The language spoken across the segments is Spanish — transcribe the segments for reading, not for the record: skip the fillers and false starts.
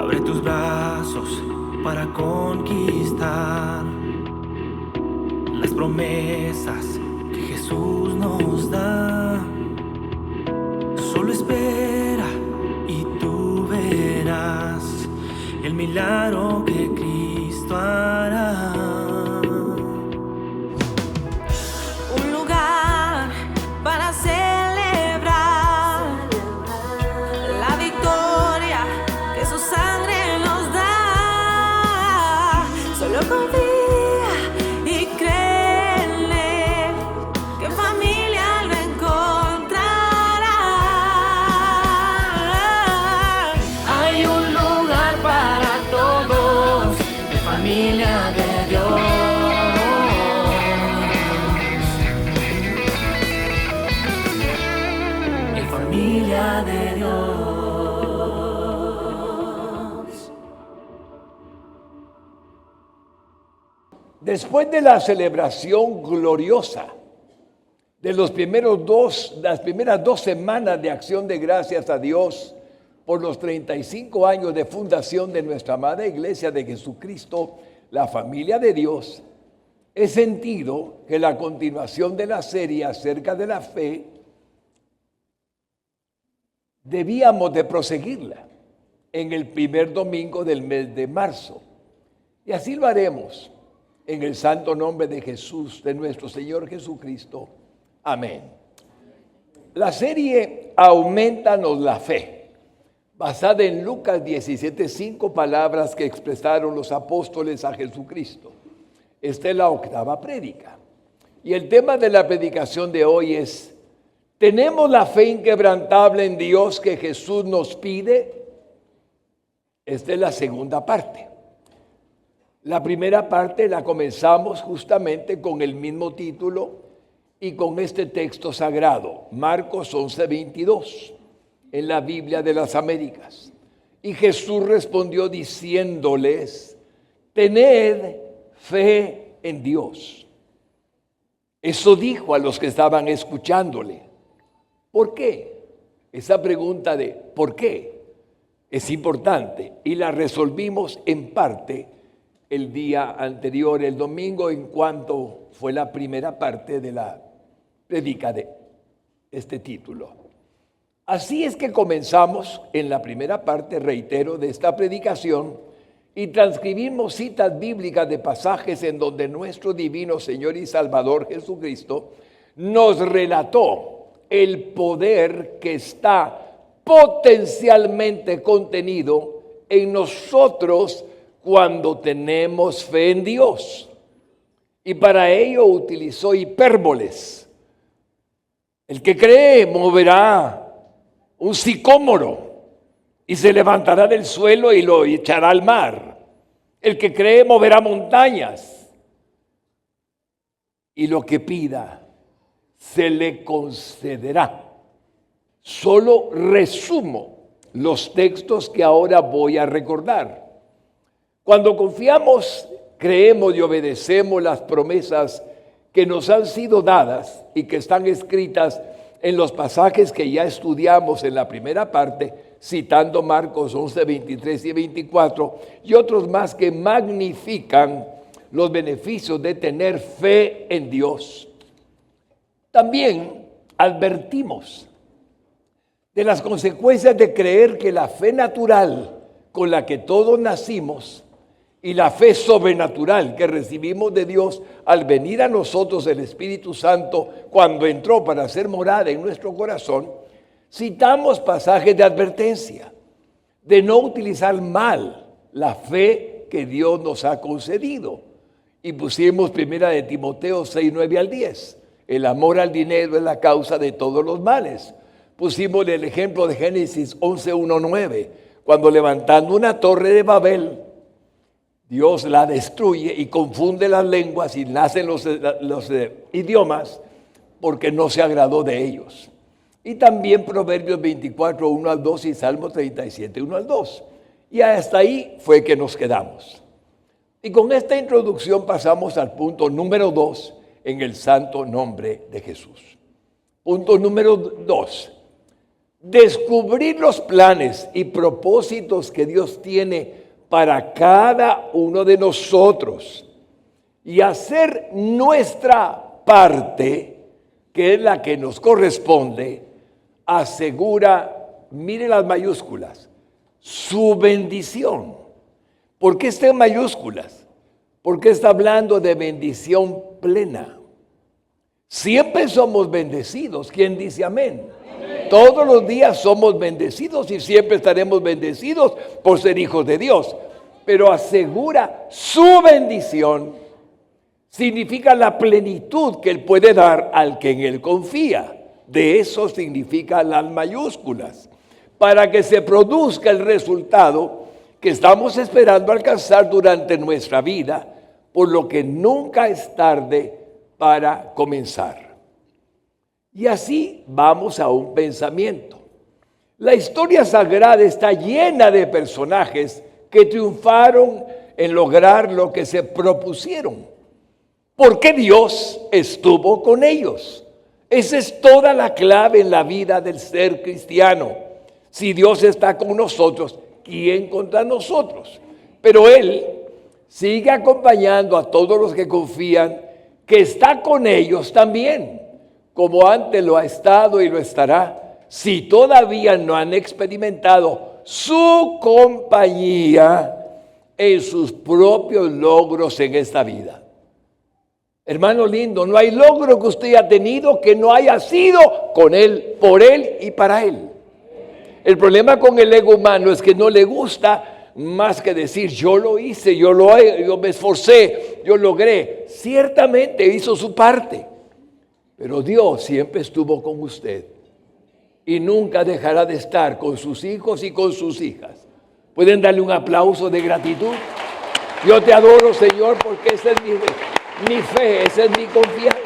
Abre tus brazos para conquistar las promesas que Jesús nos da. Solo espera y tú verás el milagro que Cristo hará. Un lugar para celebrar la victoria que su sangre nos da. Solo confía y créele que en familia lo encontrará. Hay un lugar para todos, en familia de Dios. En familia de Dios. Después de la celebración gloriosa de las primeras 2 semanas de acción de gracias a Dios por los 35 años de fundación de nuestra amada Iglesia de Jesucristo, la familia de Dios, he sentido que la continuación de la serie acerca de la fe debíamos de proseguirla en el primer domingo del mes de marzo. Y así lo haremos en el santo nombre de Jesús, de nuestro Señor Jesucristo. Amén. La serie Aumentanos la fe, basada en Lucas 17:5, palabras que expresaron los apóstoles a Jesucristo. Esta es la 8ª prédica. Y el tema de la predicación de hoy es: ¿tenemos la fe inquebrantable en Dios que Jesús nos pide? Esta es la segunda parte. La primera parte la comenzamos justamente con el mismo título y con este texto sagrado, Marcos 11:22, en la Biblia de las Américas. Y Jesús respondió diciéndoles: tened fe en Dios. Eso dijo a los que estaban escuchándole. ¿Por qué? Esa pregunta de ¿por qué? Es importante y la resolvimos en parte el día anterior, el domingo, en cuanto fue la primera parte de la prédica de este título. Así es que comenzamos en la primera parte, reitero, de esta predicación y transcribimos citas bíblicas de pasajes en donde nuestro divino Señor y Salvador Jesucristo nos relató el poder que está potencialmente contenido en nosotros cuando tenemos fe en Dios. Y para ello utilizó hipérboles. El que cree moverá un sicómoro y se levantará del suelo y lo echará al mar. El que cree moverá montañas y lo que pida se le concederá. Solo resumo los textos que ahora voy a recordar. Cuando confiamos, creemos y obedecemos las promesas que nos han sido dadas y que están escritas en los pasajes que ya estudiamos en la primera parte, citando Marcos 11, 23 y 24, y otros más que magnifican los beneficios de tener fe en Dios. También advertimos de las consecuencias de creer que la fe natural con la que todos nacimos y la fe sobrenatural que recibimos de Dios al venir a nosotros el Espíritu Santo cuando entró para hacer morada en nuestro corazón, citamos pasajes de advertencia de no utilizar mal la fe que Dios nos ha concedido. Y pusimos 1 de Timoteo 6, 9 al 10. El amor al dinero es la causa de todos los males. Pusimos el ejemplo de Génesis 11, 1, 9, cuando levantando una torre de Babel, Dios la destruye y confunde las lenguas y nacen los idiomas porque no se agradó de ellos. Y también Proverbios 24, 1 al 2 y Salmo 37, 1 al 2. Y hasta ahí fue que nos quedamos. Y con esta introducción pasamos al punto número 2 en el santo nombre de Jesús. Punto número 2. descubrir los planes y propósitos que Dios tiene para cada uno de nosotros y hacer nuestra parte, que es la que nos corresponde, asegura, mire las mayúsculas, su bendición. ¿Por qué está en mayúsculas? Porque está hablando de bendición plena. Siempre somos bendecidos. ¿Quién dice amén? Amén. Todos los días somos bendecidos y siempre estaremos bendecidos por ser hijos de Dios. Pero asegura su bendición. Significa la plenitud que Él puede dar al que en Él confía. De eso significa las mayúsculas. Para que se produzca el resultado que estamos esperando alcanzar durante nuestra vida, por lo que nunca es tarde para comenzar. Y así vamos a un pensamiento. La historia sagrada está llena de personajes que triunfaron en lograr lo que se propusieron, porque Dios estuvo con ellos. Esa es toda la clave en la vida del ser cristiano. Si Dios está con nosotros, ¿quién contra nosotros? Pero Él sigue acompañando a todos los que confían, que está con ellos también, como antes lo ha estado y lo estará, si todavía no han experimentado su compañía en sus propios logros en esta vida. Hermano lindo, no hay logro que usted haya tenido que no haya sido con Él, por Él y para Él. El problema con el ego humano es que no le gusta más que decir, yo lo hice, yo me esforcé, yo logré. Ciertamente hizo su parte, pero Dios siempre estuvo con usted y nunca dejará de estar con sus hijos y con sus hijas. ¿Pueden darle un aplauso de gratitud? Yo te adoro, Señor, porque esa es mi fe, esa es mi confianza.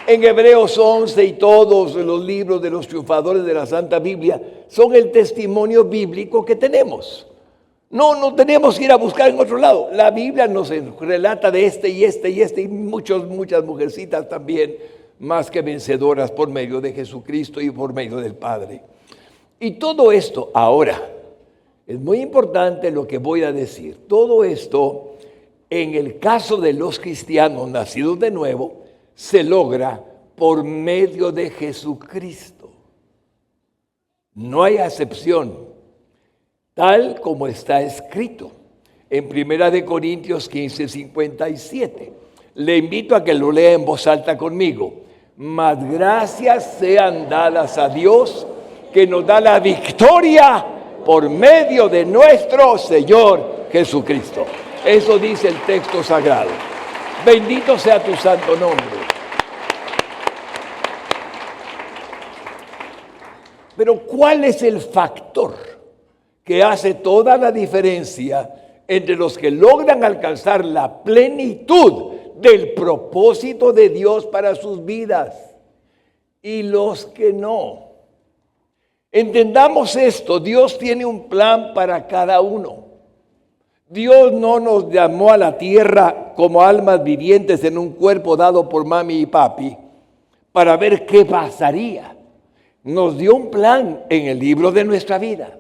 En Hebreos 11 y todos los libros de los triunfadores de la Santa Biblia son el testimonio bíblico que tenemos. No tenemos que ir a buscar en otro lado. La Biblia nos relata de este y muchas mujercitas también, más que vencedoras por medio de Jesucristo y por medio del Padre. Y todo esto ahora, es muy importante lo que voy a decir. Todo esto, en el caso de los cristianos nacidos de nuevo, se logra por medio de Jesucristo. No hay excepción, tal como está escrito en 1 Corintios 15:57. Le invito a que lo lea en voz alta conmigo. Mas gracias sean dadas a Dios, que nos da la victoria por medio de nuestro Señor Jesucristo. Eso dice el texto sagrado. Bendito sea tu santo nombre. Pero ¿cuál es el factor que hace toda la diferencia entre los que logran alcanzar la plenitud del propósito de Dios para sus vidas y los que no? Entendamos esto, Dios tiene un plan para cada uno. Dios no nos llamó a la tierra como almas vivientes en un cuerpo dado por mami y papi para ver qué pasaría. Nos dio un plan en el libro de nuestra vida.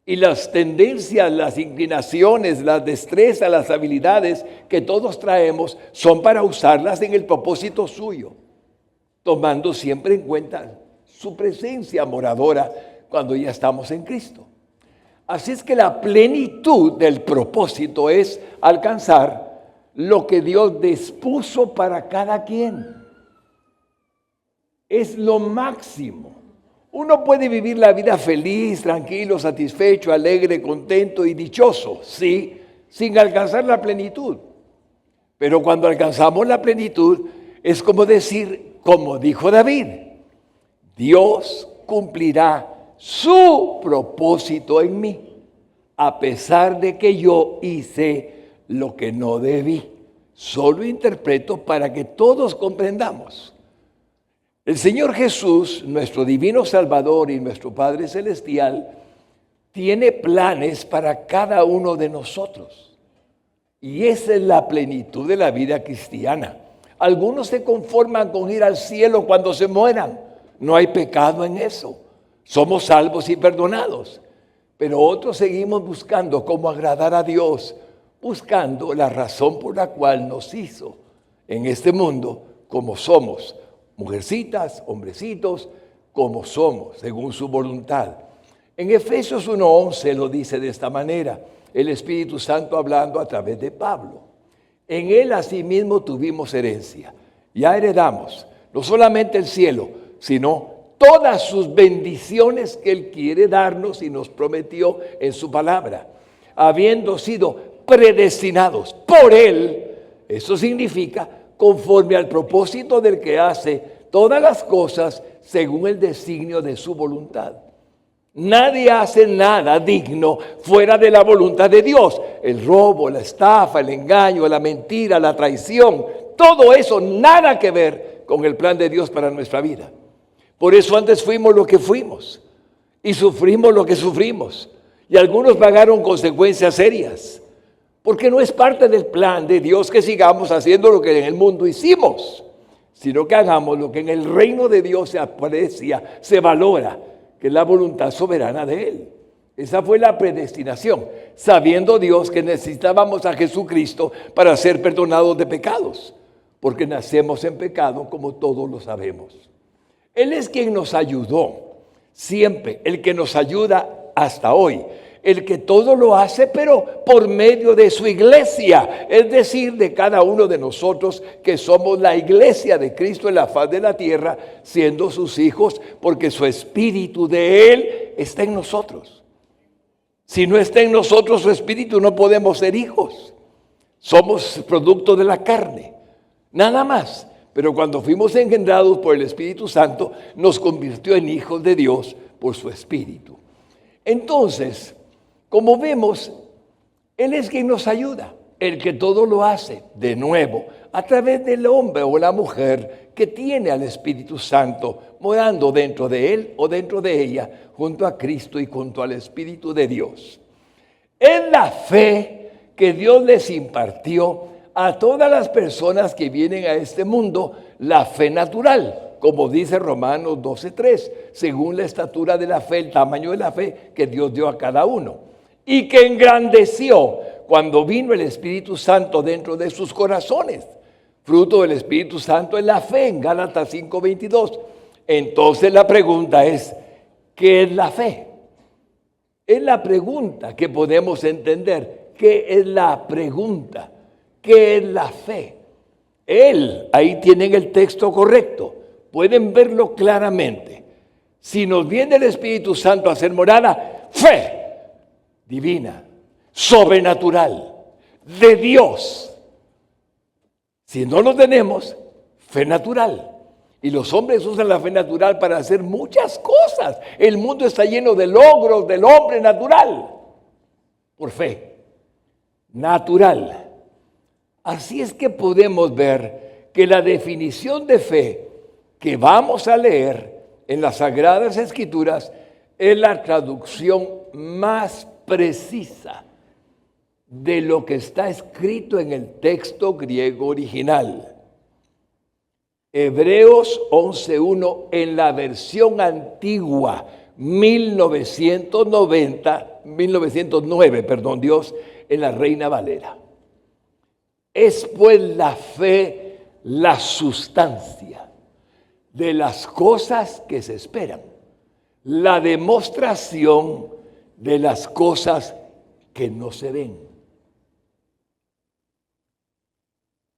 Y las tendencias, las inclinaciones, las destrezas, las habilidades que todos traemos son para usarlas en el propósito suyo, tomando siempre en cuenta su presencia moradora cuando ya estamos en Cristo. Así es que la plenitud del propósito es alcanzar lo que Dios dispuso para cada quien. Es lo máximo. Uno puede vivir la vida feliz, tranquilo, satisfecho, alegre, contento y dichoso, sí, sin alcanzar la plenitud. Pero cuando alcanzamos la plenitud, es como decir, como dijo David, Dios cumplirá su propósito en mí, a pesar de que yo hice lo que no debí. Solo interpreto para que todos comprendamos. El Señor Jesús, nuestro divino Salvador y nuestro Padre Celestial, tiene planes para cada uno de nosotros. Y esa es la plenitud de la vida cristiana. Algunos se conforman con ir al cielo cuando se mueran. No hay pecado en eso. Somos salvos y perdonados. Pero otros seguimos buscando cómo agradar a Dios, buscando la razón por la cual nos hizo en este mundo como somos. Mujercitas, hombrecitos, como somos, según su voluntad. En Efesios 1:11 lo dice de esta manera, el Espíritu Santo hablando a través de Pablo. En él asimismo tuvimos herencia. Ya heredamos no solamente el cielo, sino todas sus bendiciones que él quiere darnos y nos prometió en su palabra, habiendo sido predestinados por él. Eso significa conforme al propósito del que hace todas las cosas según el designio de su voluntad. Nadie hace nada digno fuera de la voluntad de Dios. El robo, la estafa, el engaño, la mentira, la traición, todo eso nada que ver con el plan de Dios para nuestra vida. Por eso antes fuimos lo que fuimos y sufrimos lo que sufrimos. Y algunos pagaron consecuencias serias, porque no es parte del plan de Dios que sigamos haciendo lo que en el mundo hicimos, sino que hagamos lo que en el reino de Dios se aprecia, se valora, que es la voluntad soberana de Él. Esa fue la predestinación, sabiendo Dios que necesitábamos a Jesucristo para ser perdonados de pecados, porque nacemos en pecado como todos lo sabemos. Él es quien nos ayudó, siempre, el que nos ayuda hasta hoy, el que todo lo hace, pero por medio de su iglesia, es decir, de cada uno de nosotros que somos la iglesia de Cristo en la faz de la tierra, siendo sus hijos, porque su espíritu de Él está en nosotros. Si no está en nosotros su espíritu, no podemos ser hijos. Somos producto de la carne, nada más. Pero cuando fuimos engendrados por el Espíritu Santo, nos convirtió en hijos de Dios por su espíritu. Entonces, como vemos, Él es quien nos ayuda, el que todo lo hace de nuevo, a través del hombre o la mujer que tiene al Espíritu Santo morando dentro de él o dentro de ella, junto a Cristo y junto al Espíritu de Dios. Es la fe que Dios les impartió a todas las personas que vienen a este mundo, la fe natural, como dice Romanos 12:3, según la estatura de la fe, el tamaño de la fe que Dios dio a cada uno, y que engrandeció cuando vino el Espíritu Santo dentro de sus corazones. Fruto del Espíritu Santo es la fe, en Gálatas 5:22. Entonces la pregunta es, ¿qué es la fe? Es la pregunta que podemos entender. ¿Qué es la pregunta? ¿Qué es la fe? Ahí tienen el texto correcto. Pueden verlo claramente. Si nos viene el Espíritu Santo a hacer morada, fe divina, sobrenatural, de Dios. Si no lo tenemos, fe natural. Y los hombres usan la fe natural para hacer muchas cosas. El mundo está lleno de logros del hombre natural. Por fe. Natural. Así es que podemos ver que la definición de fe que vamos a leer en las Sagradas Escrituras es la traducción más precisa de lo que está escrito en el texto griego original. Hebreos 11:1 en la versión antigua, 1909, en la Reina Valera. Es pues la fe la sustancia de las cosas que se esperan, la demostración de las cosas que no se ven.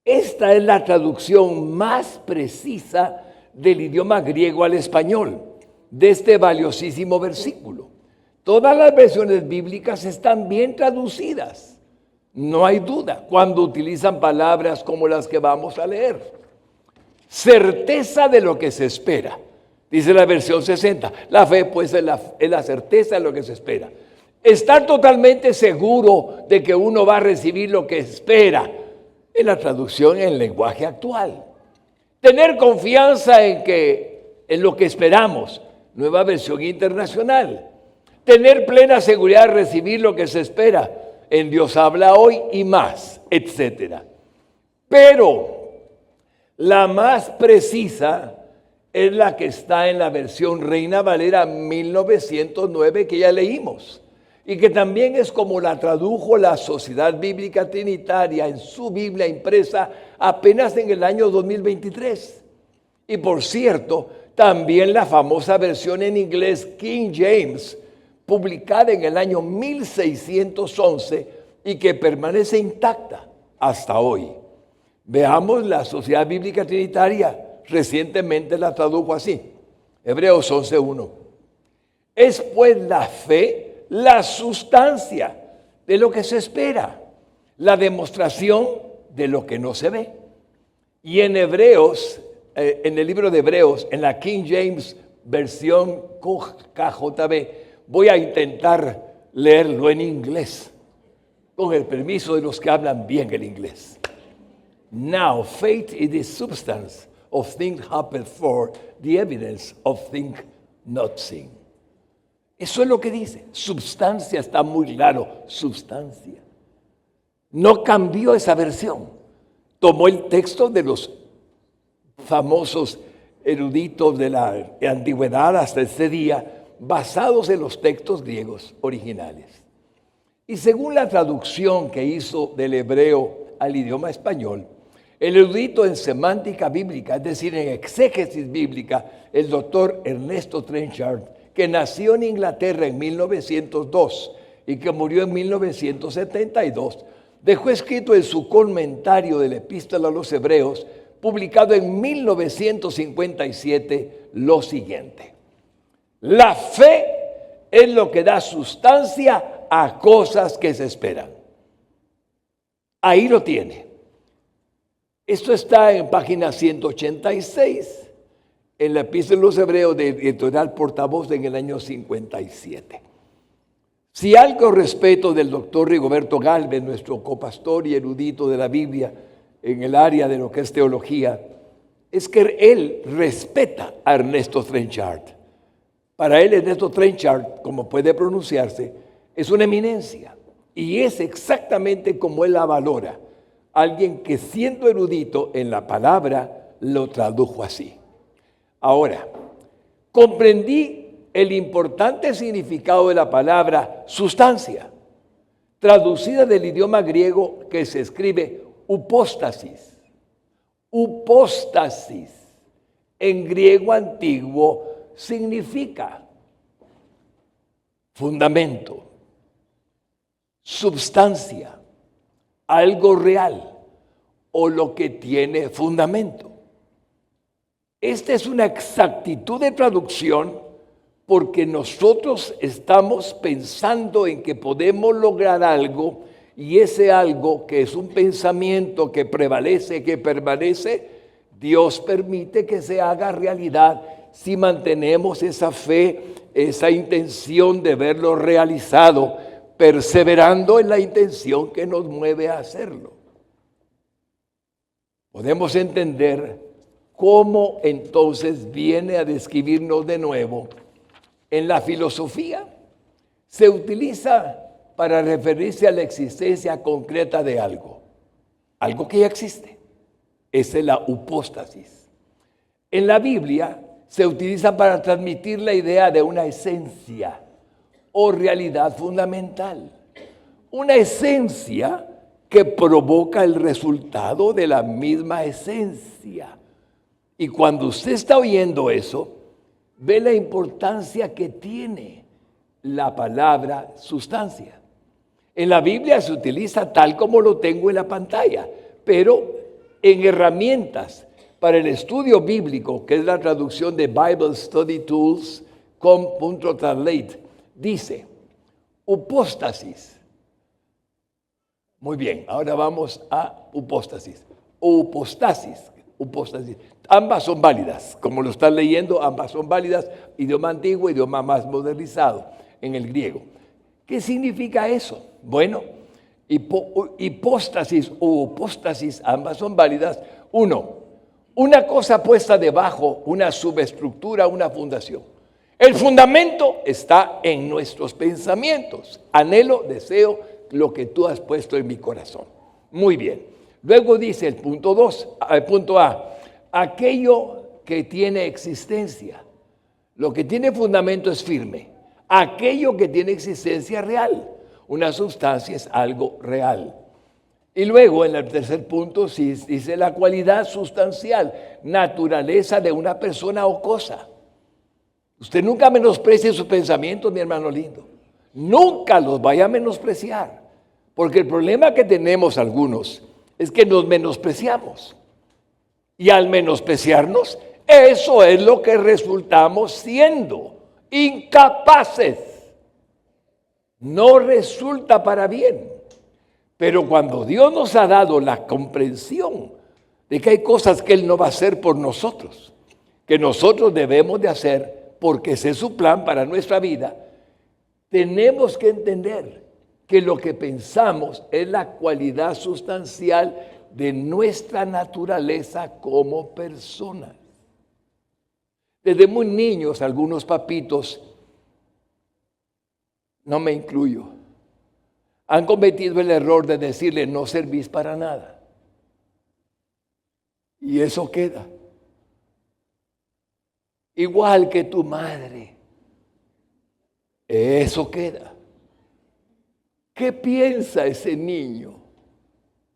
Esta es la traducción más precisa del idioma griego al español de este valiosísimo versículo. Todas las versiones bíblicas están bien traducidas. No hay duda cuando utilizan palabras como las que vamos a leer. Certeza de lo que se espera, dice la versión 60. La fe, pues, es la certeza de lo que se espera. Estar totalmente seguro de que uno va a recibir lo que espera, es la traducción en el lenguaje actual. Tener confianza en lo que esperamos, nueva versión internacional. Tener plena seguridad de recibir lo que se espera, en Dios habla hoy y más, etc. Pero la más precisa es la que está en la versión Reina Valera 1909 que ya leímos y que también es como la tradujo la Sociedad Bíblica Trinitaria en su Biblia impresa apenas en el año 2023. Y por cierto, también la famosa versión en inglés King James, publicada en el año 1611 y que permanece intacta hasta hoy. Veamos la Sociedad Bíblica Trinitaria, recientemente la tradujo así, Hebreos 11:1. Es pues la fe la sustancia de lo que se espera, la demostración de lo que no se ve. Y en Hebreos, en el libro de Hebreos, en la King James versión KJV, voy a intentar leerlo en inglés, con el permiso de los que hablan bien el inglés. Now faith is the substance of things hoped for, the evidence of things not seen. Eso es lo que dice. Substancia, está muy claro, substancia. No cambió esa versión. Tomó el texto de los famosos eruditos de la antigüedad hasta este día, basados en los textos griegos originales. Y según la traducción que hizo del hebreo al idioma español, el erudito en semántica bíblica, es decir, en exégesis bíblica, el doctor Ernesto Trenchard, que nació en Inglaterra en 1902 y que murió en 1972, dejó escrito en su comentario de la Epístola a los Hebreos, publicado en 1957, lo siguiente: la fe es lo que da sustancia a cosas que se esperan. Ahí lo tiene. Esto está en página 186, en la Epístola de los Hebreos de Editorial Portavoz en el año 57. Si algo respeto del doctor Rigoberto Galvez, nuestro copastor y erudito de la Biblia en el área de lo que es teología, es que él respeta a Ernesto Trenchard. Para él, Ernesto Trenchard, como puede pronunciarse, es una eminencia. Y es exactamente como él la valora. Alguien que siendo erudito en la palabra, lo tradujo así. Ahora, comprendí el importante significado de la palabra sustancia, traducida del idioma griego que se escribe upóstasis. Upóstasis, en griego antiguo, significa fundamento, substancia, algo real o lo que tiene fundamento. Esta es una exactitud de traducción porque nosotros estamos pensando en que podemos lograr algo y ese algo que es un pensamiento que prevalece, que permanece, Dios permite que se haga realidad si mantenemos esa fe, esa intención de verlo realizado, perseverando en la intención que nos mueve a hacerlo. Podemos entender cómo entonces viene a describirnos de nuevo. En la filosofía se utiliza para referirse a la existencia concreta de algo que ya existe. Esa es la upóstasis. En la Biblia se utiliza para transmitir la idea de una esencia o realidad fundamental. Una esencia que provoca el resultado de la misma esencia. Y cuando usted está oyendo eso, ve la importancia que tiene la palabra sustancia. En la Biblia se utiliza tal como lo tengo en la pantalla, pero en herramientas para el estudio bíblico, que es la traducción de Bible Study Tools, com.translate, dice, upóstasis. Muy bien, ahora vamos a upóstasis. O upóstasis. Ambas son válidas, como lo están leyendo, ambas son válidas, idioma antiguo, idioma más modernizado en el griego. ¿Qué significa eso? Bueno, hipóstasis o upóstasis, ambas son válidas. Uno, una cosa puesta debajo, una subestructura, una fundación. El fundamento está en nuestros pensamientos. Anhelo, deseo lo que tú has puesto en mi corazón. Muy bien. Luego dice el punto A, aquello que tiene existencia. Lo que tiene fundamento es firme. Aquello que tiene existencia real. Una sustancia es algo real. Y luego en el tercer punto sí dice la cualidad sustancial, naturaleza de una persona o cosa. Usted nunca menosprecie sus pensamientos, mi hermano lindo. Nunca los vaya a menospreciar. Porque el problema que tenemos algunos es que nos menospreciamos. Y al menospreciarnos, eso es lo que resultamos siendo, incapaces. No resulta para bien. Pero cuando Dios nos ha dado la comprensión de que hay cosas que Él no va a hacer por nosotros, que nosotros debemos de hacer porque ese es su plan para nuestra vida, tenemos que entender que lo que pensamos es la cualidad sustancial de nuestra naturaleza como personas. Desde muy niños, algunos papitos, no me incluyo, han cometido el error de decirle no servís para nada. Y eso queda. Igual que tu madre. Eso queda. ¿Qué piensa ese niño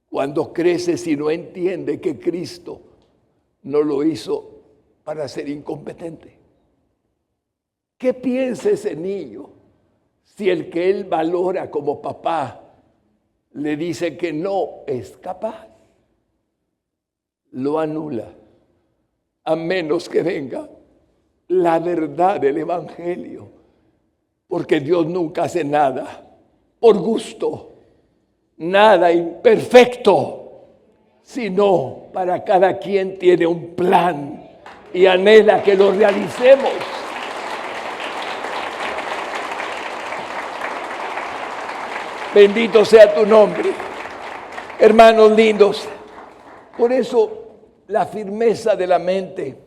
cuando crece si no entiende que Cristo no lo hizo para ser incompetente? ¿Qué piensa ese niño si el que él valora como papá le dice que no es capaz? Lo anula, a menos que venga la verdad del Evangelio, porque Dios nunca hace nada por gusto, nada imperfecto, sino para cada quien tiene un plan y anhela que lo realicemos. Bendito sea tu nombre, hermanos lindos. Por eso la firmeza de la mente,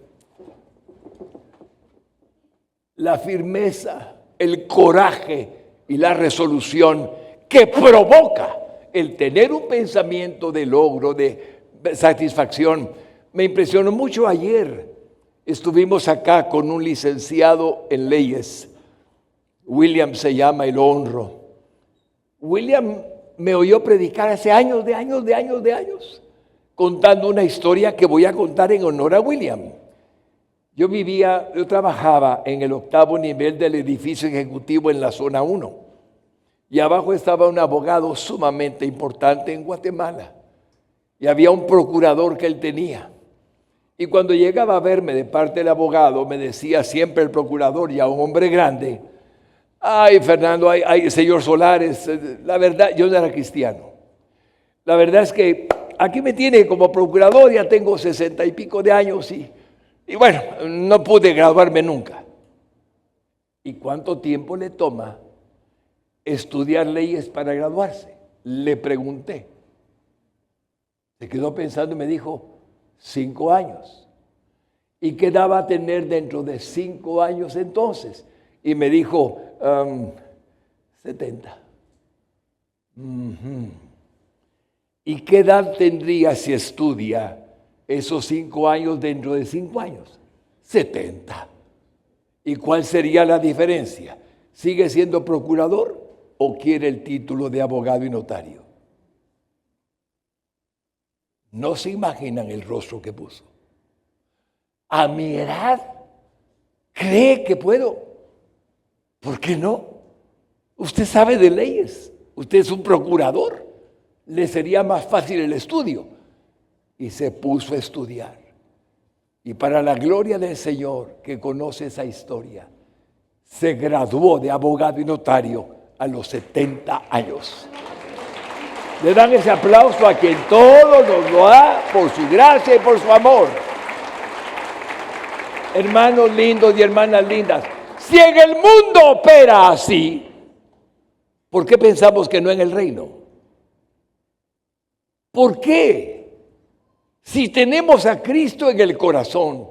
la firmeza, el coraje y la resolución que provoca el tener un pensamiento de logro, de satisfacción. Me impresionó mucho ayer. Estuvimos acá con un licenciado en leyes. William se llama y lo honro. William me oyó predicar hace años, contando una historia que voy a contar en honor a William. Yo trabajaba en el 8º nivel del edificio ejecutivo en la zona 1. Y abajo estaba un abogado sumamente importante en Guatemala. Y había un procurador que él tenía. Y cuando llegaba a verme de parte del abogado, me decía siempre el procurador, ya un hombre grande: ay, Fernando, ay, señor Solares, la verdad, yo no era cristiano. La verdad es que aquí me tiene como procurador, ya tengo 60 y pico de años y bueno, no pude graduarme nunca. ¿Y cuánto tiempo le toma estudiar leyes para graduarse? Le pregunté. Se quedó pensando y me dijo, 5 años. ¿Y qué edad va a tener dentro de 5 años entonces? Y me dijo, 70. ¿Y qué edad tendría si estudia esos 5 años dentro de 5 años? 70. ¿Y cuál sería la diferencia? ¿Sigue siendo procurador o quiere el título de abogado y notario? No se imaginan el rostro que puso. A mi edad, ¿cree que puedo? ¿Por qué no? Usted sabe de leyes, usted es un procurador, le sería más fácil el estudio. Y se puso a estudiar. Y para la gloria del Señor, que conoce esa historia, se graduó de abogado y notario a los 70 años. Le dan ese aplauso a quien todo nos lo da por su gracia y por su amor. Hermanos lindos y hermanas lindas, si en el mundo opera así, ¿por qué pensamos que no en el reino? ¿Por qué? Si tenemos a Cristo en el corazón,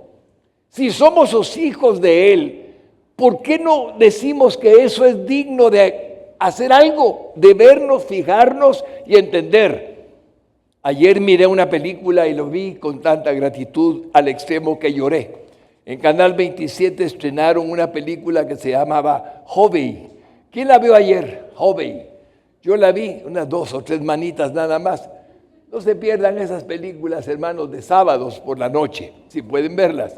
si somos los hijos de Él, ¿por qué no decimos que eso es digno de hacer algo, de vernos, fijarnos y entender? Ayer miré una película y lo vi con tanta gratitud al extremo que lloré. En Canal 27 estrenaron una película que se llamaba Hobby. ¿Quién la vio ayer? Hobby. Yo la vi, unas 2 o 3 manitas nada más. No se pierdan esas películas, hermanos, de sábados por la noche, si pueden verlas.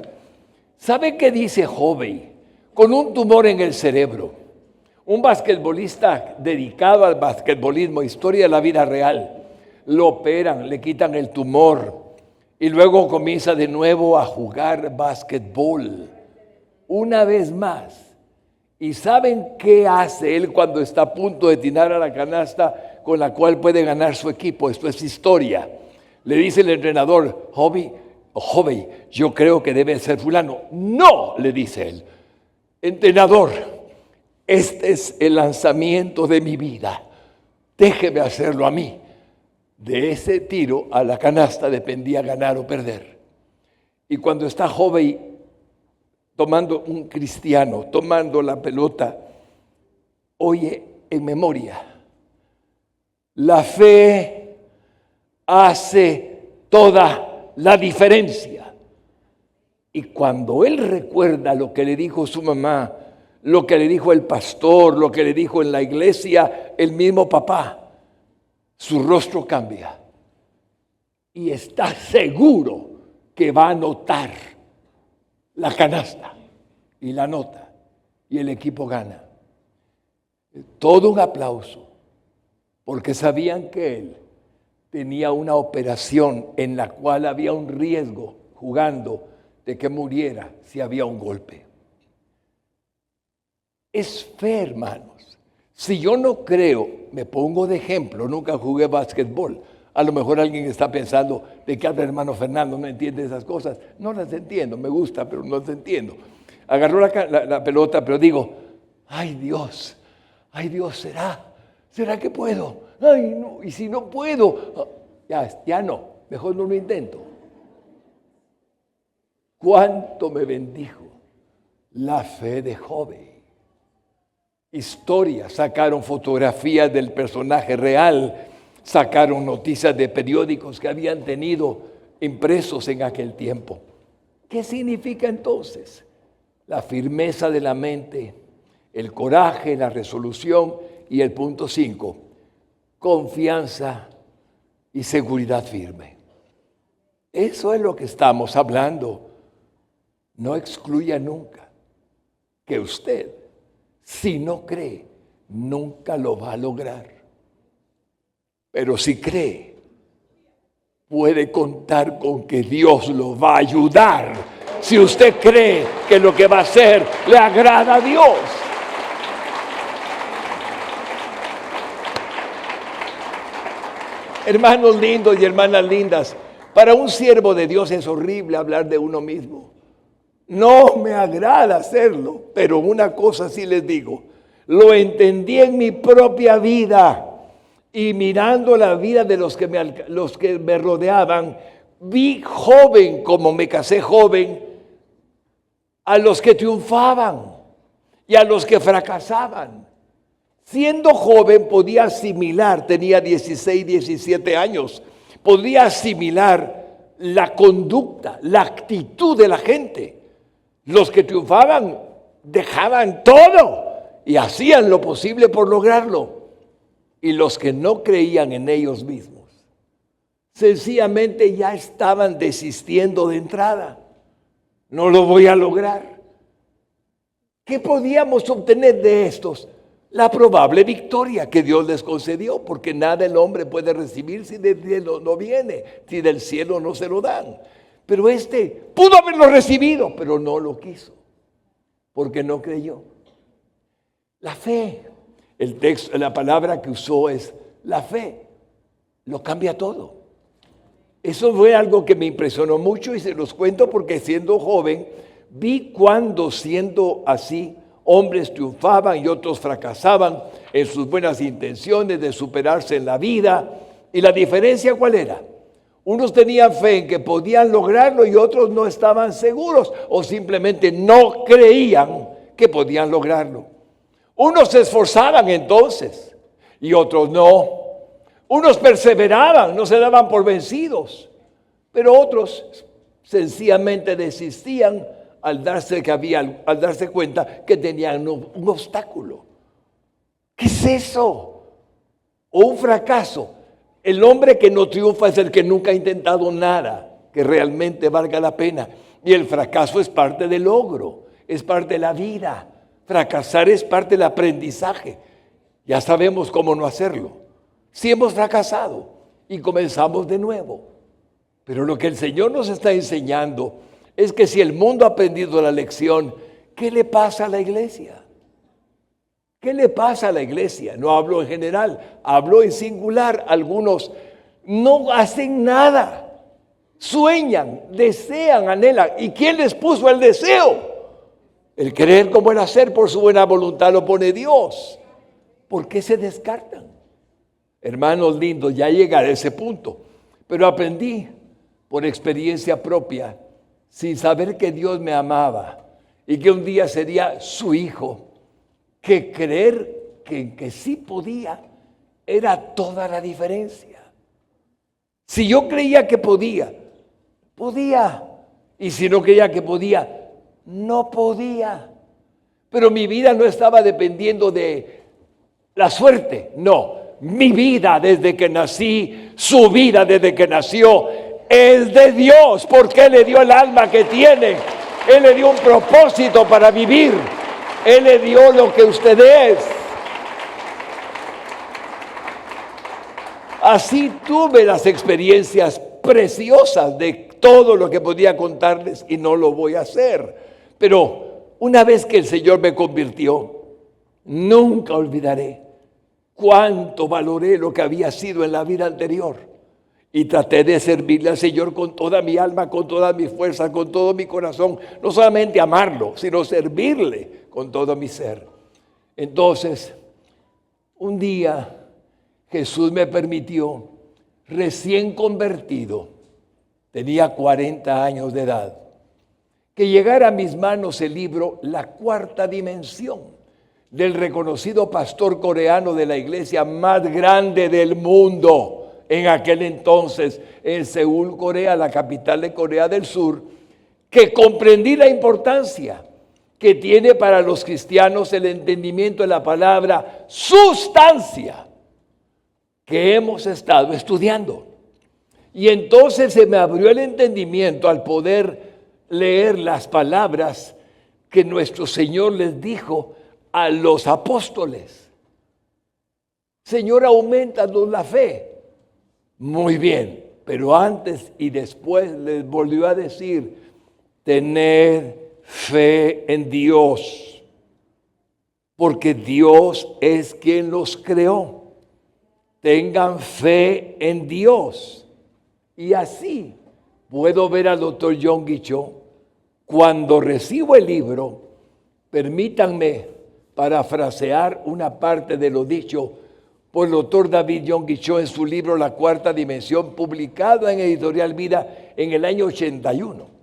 ¿Sabe qué dice Hobby? Con un tumor en el cerebro, un basquetbolista dedicado al basquetbolismo, historia de la vida real, lo operan, le quitan el tumor y luego comienza de nuevo a jugar basquetbol una vez más. ¿Y saben qué hace él cuando está a punto de tirar a la canasta con la cual puede ganar su equipo? Esto es historia. Le dice el entrenador, Hobby, yo creo que debe ser fulano. No, le dice él, entrenador, este es el lanzamiento de mi vida. Déjeme hacerlo a mí. De ese tiro a la canasta dependía ganar o perder. Y cuando está Hobby tomando un cristiano, tomando la pelota, oye en memoria, la fe hace toda la diferencia. Y cuando él recuerda lo que le dijo su mamá, lo que le dijo el pastor, lo que le dijo en la iglesia el mismo papá, su rostro cambia y está seguro que va a anotar la canasta y la nota y el equipo gana. Todo un aplauso, porque sabían que él tenía una operación en la cual había un riesgo jugando de que muriera si había un golpe. Es fe, hermanos. Si yo no creo, me pongo de ejemplo, nunca jugué básquetbol. A lo mejor alguien está pensando, ¿de qué habla hermano Fernando? No entiende esas cosas. No las entiendo, me gusta, pero no las entiendo. Agarró la pelota, pero digo, ay Dios, ¿será que puedo? Ay no, y si no puedo, ya no, mejor no lo intento. ¿Cuánto me bendijo la fe de Hobby? Historias, sacaron fotografías del personaje real, sacaron noticias de periódicos que habían tenido impresos en aquel tiempo. ¿Qué significa entonces? La firmeza de la mente, el coraje, la resolución y el punto 5, confianza y seguridad firme. Eso es lo que estamos hablando. No excluya nunca que usted, si no cree, nunca lo va a lograr. Pero si cree, puede contar con que Dios lo va a ayudar. Si usted cree que lo que va a hacer le agrada a Dios. Hermanos lindos y hermanas lindas, para un siervo de Dios es horrible hablar de uno mismo. No me agrada hacerlo, pero una cosa sí les digo, lo entendí en mi propia vida y mirando la vida de los que me rodeaban, vi joven, como me casé joven, a los que triunfaban y a los que fracasaban. Siendo joven podía asimilar, tenía 16, 17 años, podía asimilar la conducta, la actitud de la gente. Los que triunfaban dejaban todo y hacían lo posible por lograrlo. Y los que no creían en ellos mismos, sencillamente ya estaban desistiendo de entrada. No lo voy a lograr. ¿Qué podíamos obtener de estos? La probable victoria que Dios les concedió, porque nada el hombre puede recibir si del cielo no viene, si del cielo no se lo dan. Pero pudo haberlo recibido, pero no lo quiso, porque no creyó. La fe, el texto, la palabra que usó es la fe, lo cambia todo. Eso fue algo que me impresionó mucho y se los cuento porque siendo joven, vi cuando siendo así, hombres triunfaban y otros fracasaban en sus buenas intenciones de superarse en la vida. ¿Y la diferencia cuál era? Unos tenían fe en que podían lograrlo y otros no estaban seguros o simplemente no creían que podían lograrlo. Unos se esforzaban entonces y otros no. Unos perseveraban, no se daban por vencidos, pero otros sencillamente desistían al darse cuenta que tenían un obstáculo. ¿Qué es eso? O un fracaso. El hombre que no triunfa es el que nunca ha intentado nada que realmente valga la pena. Y el fracaso es parte del logro, es parte de la vida. Fracasar es parte del aprendizaje. Ya sabemos cómo no hacerlo. Sí hemos fracasado y comenzamos de nuevo. Pero lo que el Señor nos está enseñando es que si el mundo ha aprendido la lección, ¿qué le pasa a la iglesia? ¿Qué le pasa a la iglesia? No hablo en general, hablo en singular. Algunos no hacen nada. Sueñan, desean, anhelan. ¿Y quién les puso el deseo? El querer como el hacer por su buena voluntad lo pone Dios. ¿Por qué se descartan? Hermanos lindos, ya llegaré a ese punto. Pero aprendí por experiencia propia, sin saber que Dios me amaba y que un día sería su hijo, que creer que sí podía era toda la diferencia. Si yo creía que podía. Y si no creía que podía, no podía. Pero mi vida no estaba dependiendo de la suerte. No, mi vida desde que nací, su vida desde que nació, es de Dios. Porque Él le dio el alma que tiene. Él le dio un propósito para vivir. Él le dio lo que usted es. Así tuve las experiencias preciosas de todo lo que podía contarles y no lo voy a hacer. Pero una vez que el Señor me convirtió, nunca olvidaré cuánto valoré lo que había sido en la vida anterior. Y traté de servirle al Señor con toda mi alma, con toda mi fuerza, con todo mi corazón. No solamente amarlo, sino servirle con todo mi ser. Entonces, un día Jesús me permitió, recién convertido, tenía 40 años de edad, que llegara a mis manos el libro La Cuarta Dimensión, del reconocido pastor coreano de la iglesia más grande del mundo, en aquel entonces, en Seúl, Corea, la capital de Corea del Sur, que comprendí la importancia que tiene para los cristianos el entendimiento de la palabra sustancia que hemos estado estudiando. Y entonces se me abrió el entendimiento al poder leer las palabras que nuestro Señor les dijo a los apóstoles. Señor, aumentanos la fe. Muy bien, pero antes y después les volvió a decir, tened fe en Dios, porque Dios es quien los creó. Tengan fe en Dios. Y así puedo ver al doctor Yonggi Cho. Cuando recibo el libro, permítanme parafrasear una parte de lo dicho por el doctor David Yonggi Cho en su libro La Cuarta Dimensión, publicado en Editorial Vida en el año 81.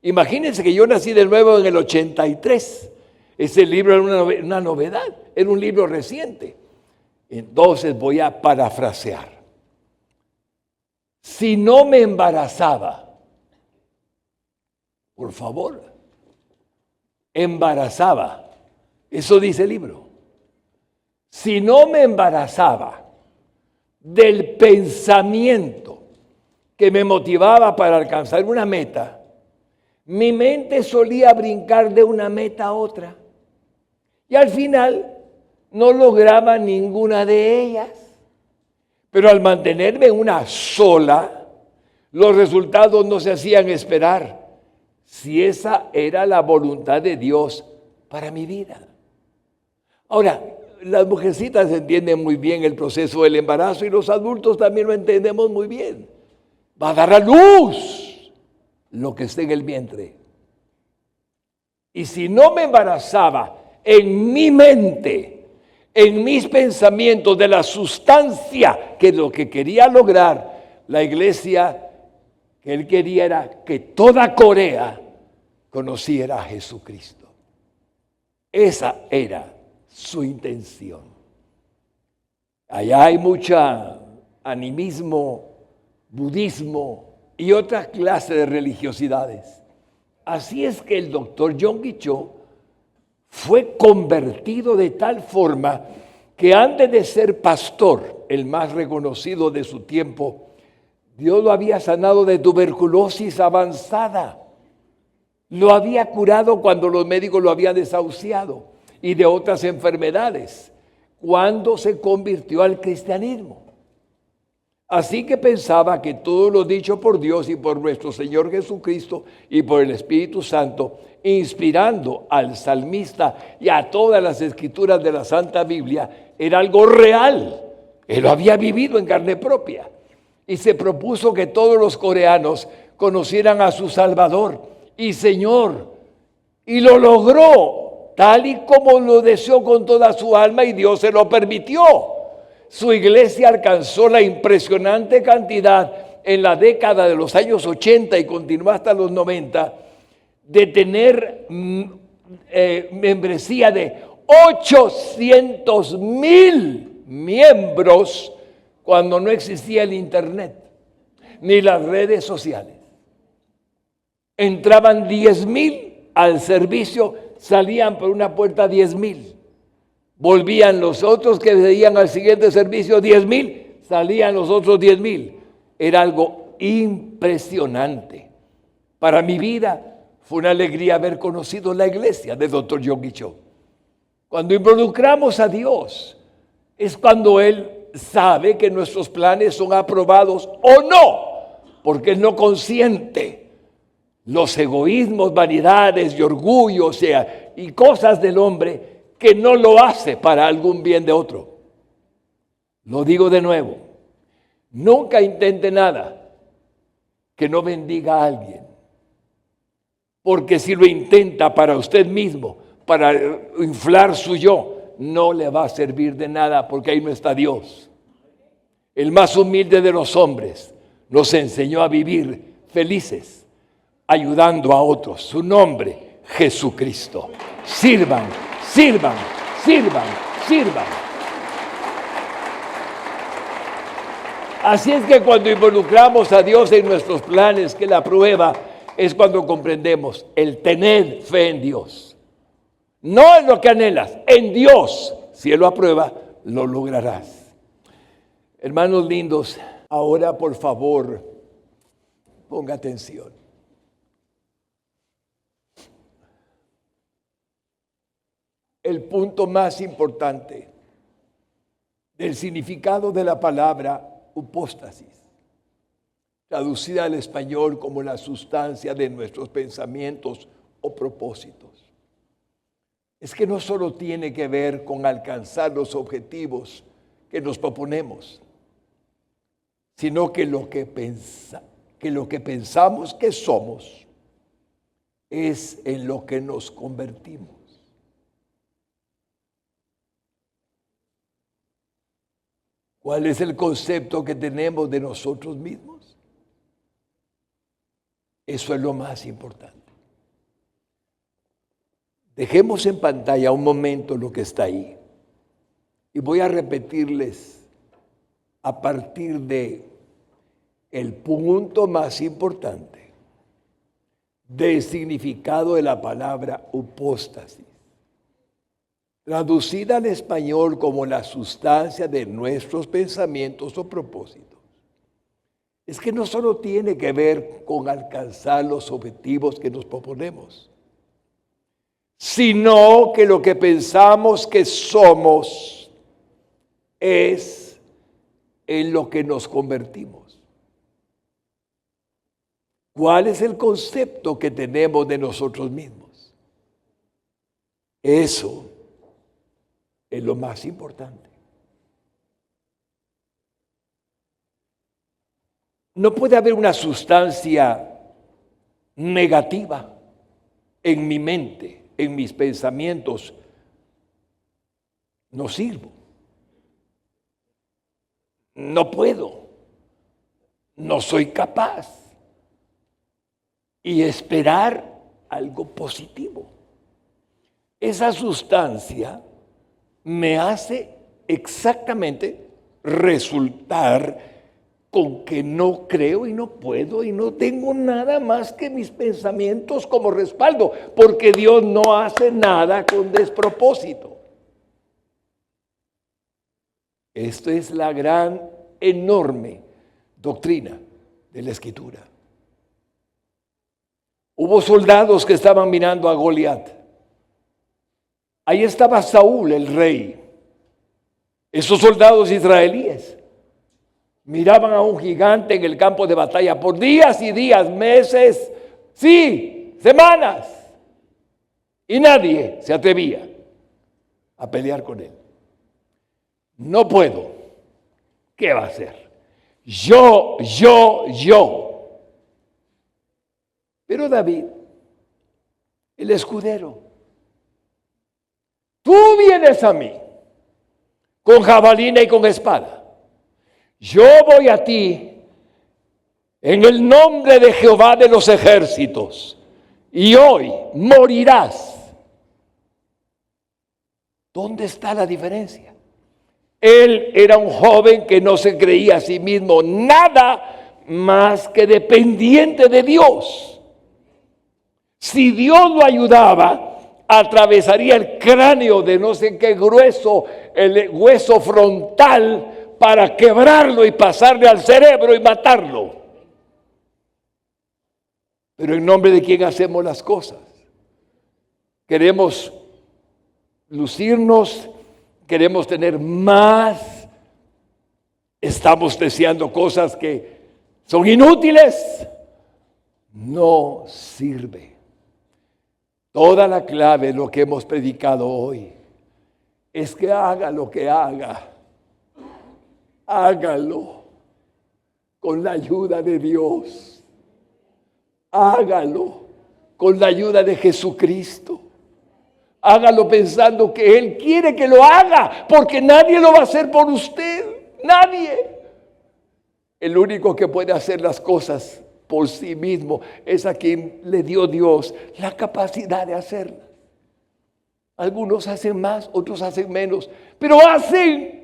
Imagínense que yo nací de nuevo en el 83. Ese libro era una novedad, era un libro reciente. Entonces voy a parafrasear. Si no me embarazaba, por favor, embarazaba, eso dice el libro. Si no me embarazaba del pensamiento que me motivaba para alcanzar una meta, mi mente solía brincar de una meta a otra. Y al final no lograba ninguna de ellas. Pero al mantenerme en una sola, los resultados no se hacían esperar. Si esa era la voluntad de Dios para mi vida. Ahora, las mujercitas entienden muy bien el proceso del embarazo y los adultos también lo entendemos muy bien. Va a dar a luz lo que esté en el vientre. Y si no me embarazaba en mi mente, en mis pensamientos de la sustancia que lo que quería lograr, la iglesia que él quería era que toda Corea conociera a Jesucristo. Esa era su intención. Allá hay mucha animismo, budismo y otra clase de religiosidades. Así es que el doctor Yonggi Cho fue convertido de tal forma que antes de ser pastor, el más reconocido de su tiempo, Dios lo había sanado de tuberculosis avanzada. Lo había curado cuando los médicos lo habían desahuciado y de otras enfermedades, cuando se convirtió al cristianismo. Así que pensaba que todo lo dicho por Dios y por nuestro Señor Jesucristo y por el Espíritu Santo, inspirando al salmista y a todas las escrituras de la Santa Biblia, era algo real. Él lo había vivido en carne propia. Y se propuso que todos los coreanos conocieran a su Salvador y Señor. Y lo logró, tal y como lo deseó con toda su alma, y Dios se lo permitió. Su iglesia alcanzó la impresionante cantidad en la década de los años 80 y continuó hasta los 90 de tener membresía de 800,000 miembros cuando no existía el internet ni las redes sociales. Entraban 10,000 al servicio, salían por una puerta 10,000. Volvían los otros que veían al siguiente servicio 10,000, salían los otros 10,000. Era algo impresionante. Para mi vida fue una alegría haber conocido la iglesia de Dr. Yonggi Cho. Cuando involucramos a Dios, es cuando Él sabe que nuestros planes son aprobados o no, porque Él no consiente los egoísmos, vanidades y orgullo, y cosas del hombre que no lo hace para algún bien de otro. Lo digo de nuevo, nunca intente nada que no bendiga a alguien, porque si lo intenta para usted mismo, para inflar su yo, no le va a servir de nada, porque ahí no está Dios. El más humilde de los hombres nos enseñó a vivir felices, ayudando a otros. Su nombre, Jesucristo. Sirvan. Sirvan, sirvan, sirvan. Así es que cuando involucramos a Dios en nuestros planes, que la prueba es cuando comprendemos el tener fe en Dios. No en lo que anhelas, en Dios. Si Él lo aprueba, lo lograrás. Hermanos lindos, ahora por favor, ponga atención. El punto más importante del significado de la palabra hipóstasis, traducida al español como la sustancia de nuestros pensamientos o propósitos, es que no solo tiene que ver con alcanzar los objetivos que nos proponemos, sino que lo que pensamos que somos es en lo que nos convertimos. ¿Cuál es el concepto que tenemos de nosotros mismos? Eso es lo más importante. Dejemos en pantalla un momento lo que está ahí. Y voy a repetirles a partir de el punto más importante del significado de la palabra hipóstasis, traducida al español como la sustancia de nuestros pensamientos o propósitos. Es que no solo tiene que ver con alcanzar los objetivos que nos proponemos, sino que lo que pensamos que somos es en lo que nos convertimos. ¿Cuál es el concepto que tenemos de nosotros mismos? Eso es lo más importante. No puede haber una sustancia negativa en mi mente, en mis pensamientos. No sirvo. No puedo. No soy capaz. Y esperar algo positivo. Esa sustancia me hace exactamente resultar con que no creo y no puedo y no tengo nada más que mis pensamientos como respaldo, porque Dios no hace nada con despropósito. Esto es la gran, enorme doctrina de la Escritura. Hubo soldados que estaban mirando a Goliat. Ahí estaba Saúl, el rey. Esos soldados israelíes miraban a un gigante en el campo de batalla por días y días, meses, sí, semanas. Y nadie se atrevía a pelear con él. No puedo. ¿Qué va a hacer? Yo. Pero David, el escudero, tú vienes a mí con jabalina y con espada. Yo voy a ti en el nombre de Jehová de los ejércitos y hoy morirás. ¿Dónde está la diferencia? Él era un joven que no se creía a sí mismo nada más que dependiente de Dios. Si Dios lo ayudaba, atravesaría el cráneo de no sé qué grueso, el hueso frontal, para quebrarlo y pasarle al cerebro y matarlo. Pero en nombre de quién hacemos las cosas. Queremos lucirnos, queremos tener más, estamos deseando cosas que son inútiles, no sirve. Toda la clave de lo que hemos predicado hoy es que haga lo que haga, hágalo con la ayuda de Dios, hágalo con la ayuda de Jesucristo. Hágalo pensando que Él quiere que lo haga, porque nadie lo va a hacer por usted, nadie. El único que puede hacer las cosas por sí mismo es a quien le dio Dios la capacidad de hacerlas. Algunos hacen más, otros hacen menos, pero hacen.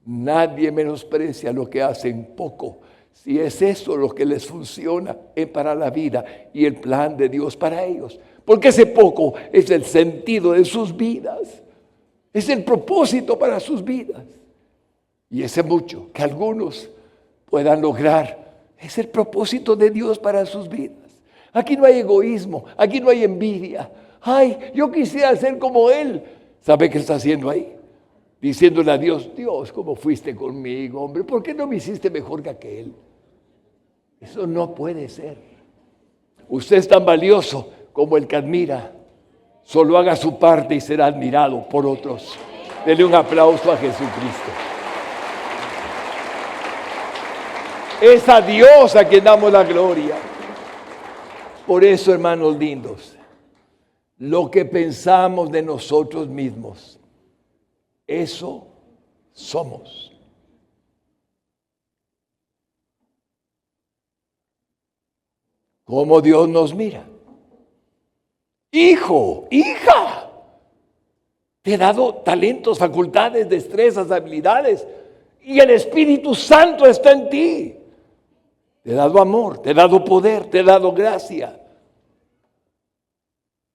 Nadie menosprecia lo que hacen poco, si es eso lo que les funciona para la vida y el plan de Dios para ellos. Porque ese poco es el sentido de sus vidas, es el propósito para sus vidas. Y ese mucho que algunos puedan lograr es el propósito de Dios para sus vidas. Aquí no hay egoísmo, aquí no hay envidia. Ay, yo quisiera ser como Él. ¿Sabe qué está haciendo ahí? Diciéndole a Dios, Dios, ¿cómo fuiste conmigo, hombre? ¿Por qué no me hiciste mejor que aquel? Eso no puede ser. Usted es tan valioso como el que admira. Solo haga su parte y será admirado por otros. Dele un aplauso a Jesucristo. Es a Dios a quien damos la gloria. Por eso, hermanos lindos, lo que pensamos de nosotros mismos, eso somos. ¿Cómo Dios nos mira? Hijo, hija, te he dado talentos, facultades, destrezas, habilidades, y el Espíritu Santo está en ti. Te he dado amor, te he dado poder, te he dado gracia.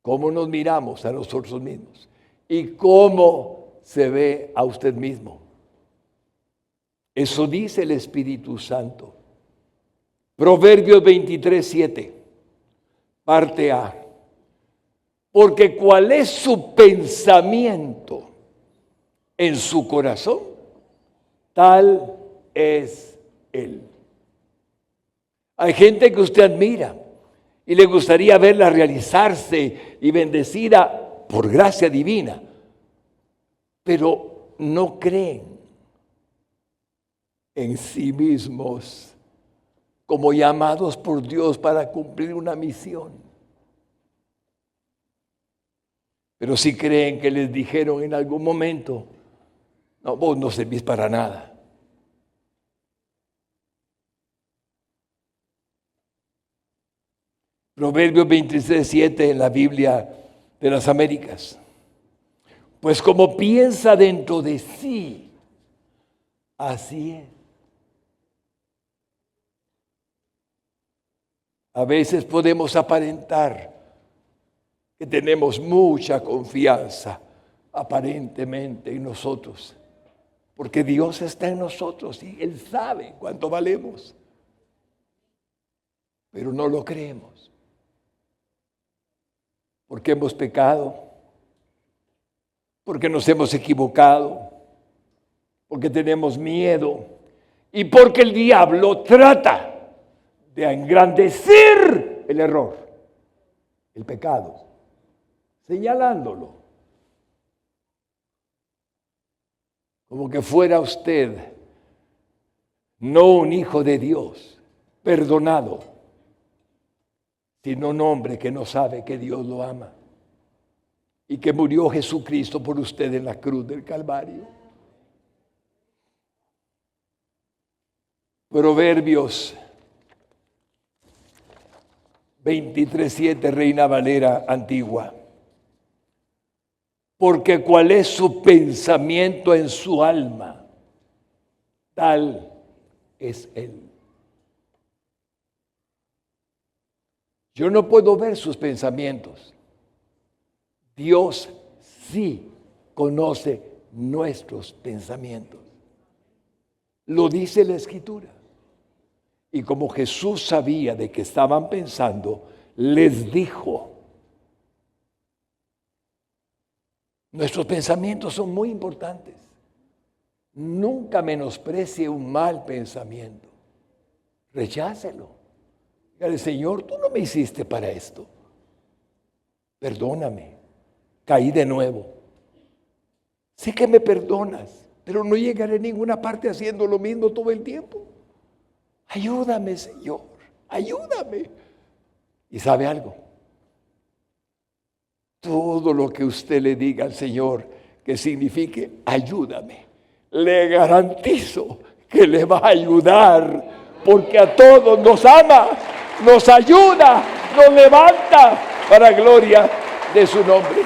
¿Cómo nos miramos a nosotros mismos? ¿Y cómo se ve a usted mismo? Eso dice el Espíritu Santo. Proverbios 23:7, parte A. Porque cuál es su pensamiento en su corazón, tal es él. Hay gente que usted admira y le gustaría verla realizarse y bendecida por gracia divina, pero no creen en sí mismos como llamados por Dios para cumplir una misión. Pero sí creen que les dijeron en algún momento, no, vos no servís para nada. Proverbios 23:7 en la Biblia de las Américas. Pues como piensa dentro de sí, así es. A veces podemos aparentar que tenemos mucha confianza aparentemente en nosotros, porque Dios está en nosotros y Él sabe cuánto valemos, pero no lo creemos, porque hemos pecado, porque nos hemos equivocado, porque tenemos miedo y porque el diablo trata de engrandecer el error, el pecado, señalándolo, como que fuera usted no un hijo de Dios, perdonado, sino un hombre que no sabe que Dios lo ama y que murió Jesucristo por usted en la cruz del Calvario. Proverbios 23:7, Reina Valera antigua. Porque cuál es su pensamiento en su alma, tal es él. Yo no puedo ver sus pensamientos. Dios sí conoce nuestros pensamientos. Lo dice la Escritura. Y como Jesús sabía de qué estaban pensando, les dijo: nuestros pensamientos son muy importantes. Nunca menosprecie un mal pensamiento. Rechácelo. Dígale: Señor, tú no me hiciste para esto. Perdóname. Caí de nuevo. Sé que me perdonas, pero no llegaré a ninguna parte haciendo lo mismo todo el tiempo. Ayúdame, Señor. Ayúdame. ¿Y sabe algo? Todo lo que usted le diga al Señor que signifique ayúdame, le garantizo que le va a ayudar, porque a todos nos ama, nos ayuda, nos levanta para gloria de su nombre.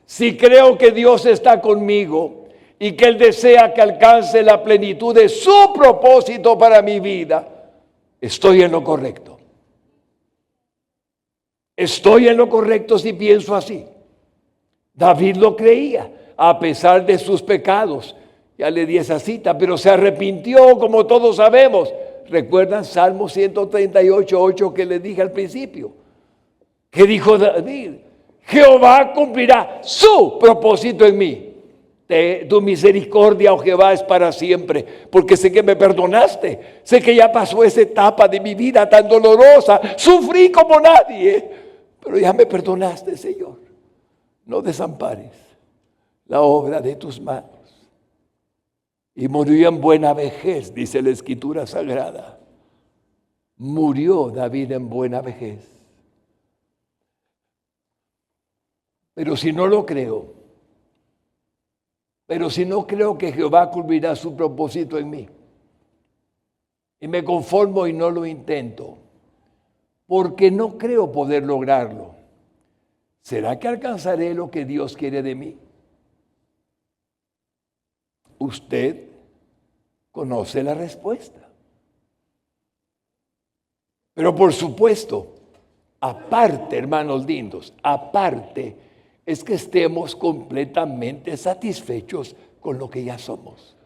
Si creo que Dios está conmigo y que Él desea que alcance la plenitud de su propósito para mi vida, estoy en lo correcto. Estoy en lo correcto si pienso así. David lo creía, a pesar de sus pecados. Ya le di esa cita, pero se arrepintió, como todos sabemos. ¿Recuerdan Salmo 138:8 que le dije al principio? ¿Qué dijo David? Jehová cumplirá su propósito en mí. Tu misericordia, oh Jehová, es para siempre, porque sé que me perdonaste, sé que ya pasó esa etapa de mi vida tan dolorosa, sufrí como nadie, pero ya me perdonaste, Señor. No desampares la obra de tus manos. Y murió en buena vejez, dice la Escritura Sagrada. Murió David en buena vejez. Pero si no lo creo, pero si no creo que Jehová cumplirá su propósito en mí, y me conformo y no lo intento, porque no creo poder lograrlo, ¿será que alcanzaré lo que Dios quiere de mí? Usted conoce la respuesta. Pero por supuesto, aparte, hermanos lindos, aparte, es que estemos completamente satisfechos con lo que ya somos.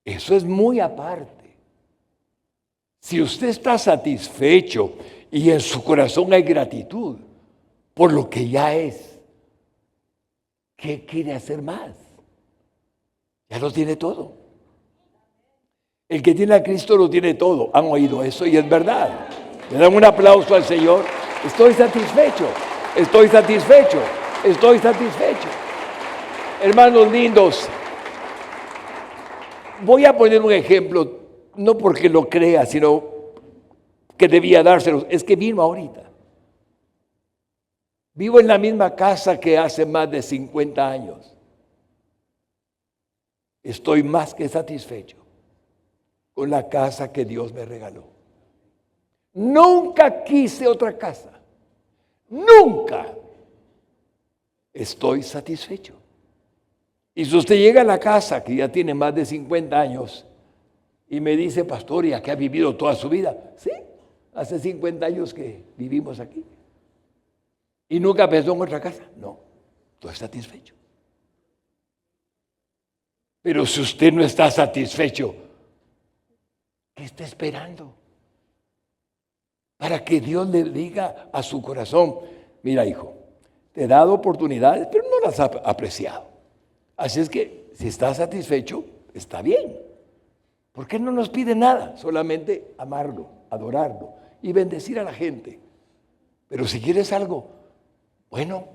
Eso es muy aparte. Si usted está satisfecho y en su corazón hay gratitud por lo que ya es, ¿qué quiere hacer más? Ya lo tiene todo. El que tiene a Cristo lo tiene todo. Han oído eso y es verdad. Le dan un aplauso al Señor. Estoy satisfecho. Estoy satisfecho, estoy satisfecho. Hermanos lindos, voy a poner un ejemplo, no porque lo crea, sino que debía dárselos. Es que vino ahorita. Vivo en la misma casa que hace más de 50 años. Estoy más que satisfecho con la casa que Dios me regaló. Nunca quise otra casa. Nunca estoy satisfecho. Y si usted llega a la casa, que ya tiene más de 50 años, y me dice, pastor, ¿y a qué ha vivido toda su vida? Sí, hace 50 años que vivimos aquí. ¿Y nunca pensó en otra casa? No, estoy satisfecho. Pero si usted no está satisfecho, ¿qué está esperando? Para que Dios le diga a su corazón, mira hijo, te he dado oportunidades, pero no las has apreciado. Así es que si está satisfecho, está bien. ¿Por qué no nos pide nada? Solamente amarlo, adorarlo y bendecir a la gente. Pero si quieres algo, bueno,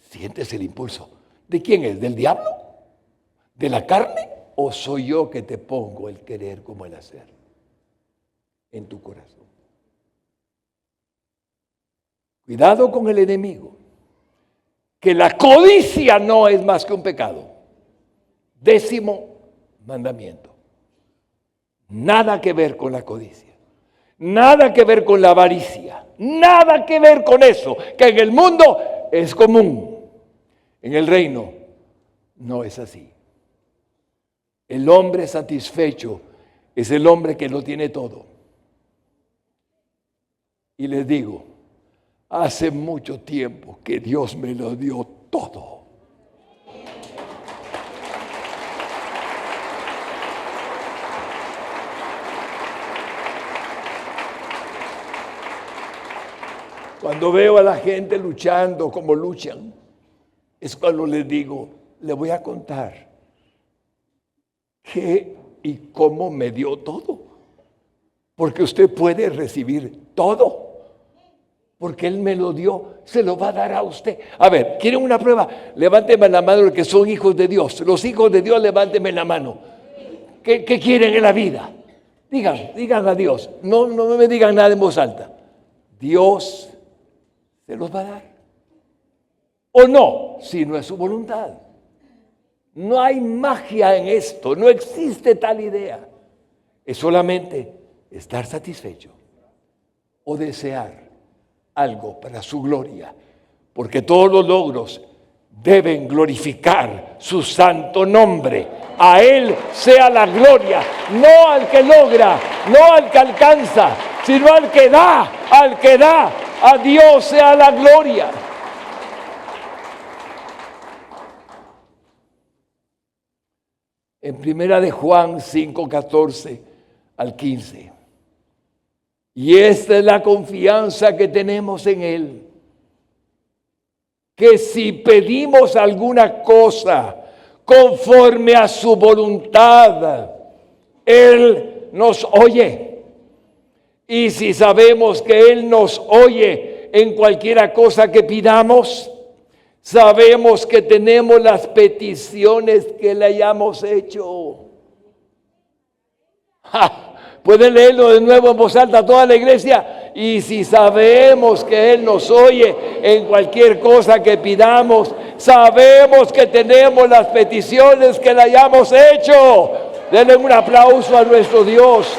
sientes el impulso. ¿De quién es? ¿Del diablo? ¿De la carne? ¿O soy yo que te pongo el querer como el hacer en tu corazón? Cuidado con el enemigo, que la codicia no es más que un pecado. 10º mandamiento. Nada que ver con la codicia, nada que ver con la avaricia, nada que ver con eso, que en el mundo es común. En el reino no es así. El hombre satisfecho es el hombre que lo tiene todo. Y les digo, hace mucho tiempo que Dios me lo dio todo. Cuando veo a la gente luchando como luchan, es cuando les digo, le voy a contar qué y cómo me dio todo. Porque usted puede recibir todo. Porque Él me lo dio, se lo va a dar a usted. A ver, ¿quieren una prueba? Levánteme la mano los que son hijos de Dios. Los hijos de Dios, levánteme la mano. ¿Qué quieren en la vida? Digan a Dios. No me digan nada en voz alta. Dios se los va a dar. ¿O no? Si no es su voluntad. No hay magia en esto, no existe tal idea. Es solamente estar satisfecho o desear algo para su gloria, porque todos los logros deben glorificar su santo nombre. A Él sea la gloria, no al que logra, no al que alcanza, sino al que da, a Dios sea la gloria. En 1 de Juan 5, 14 al 15. Y esta es la confianza que tenemos en Él, que si pedimos alguna cosa conforme a su voluntad, Él nos oye. Y si sabemos que Él nos oye en cualquiera cosa que pidamos, sabemos que tenemos las peticiones que le hayamos hecho. Pueden leerlo de nuevo en voz alta a toda la iglesia. Y si sabemos que Él nos oye en cualquier cosa que pidamos, sabemos que tenemos las peticiones que le hayamos hecho. Denle un aplauso a nuestro Dios,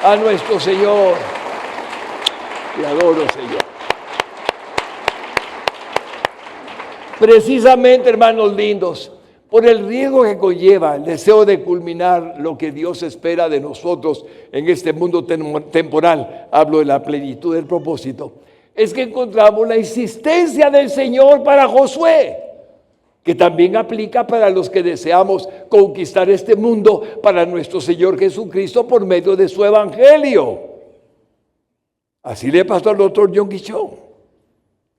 a nuestro Señor. Te adoro, Señor. Precisamente, hermanos lindos, por el riesgo que conlleva el deseo de culminar lo que Dios espera de nosotros en este mundo temporal, hablo de la plenitud del propósito, es que encontramos la insistencia del Señor para Josué, que también aplica para los que deseamos conquistar este mundo para nuestro Señor Jesucristo por medio de su evangelio. Así le pasó al doctor John Guichón.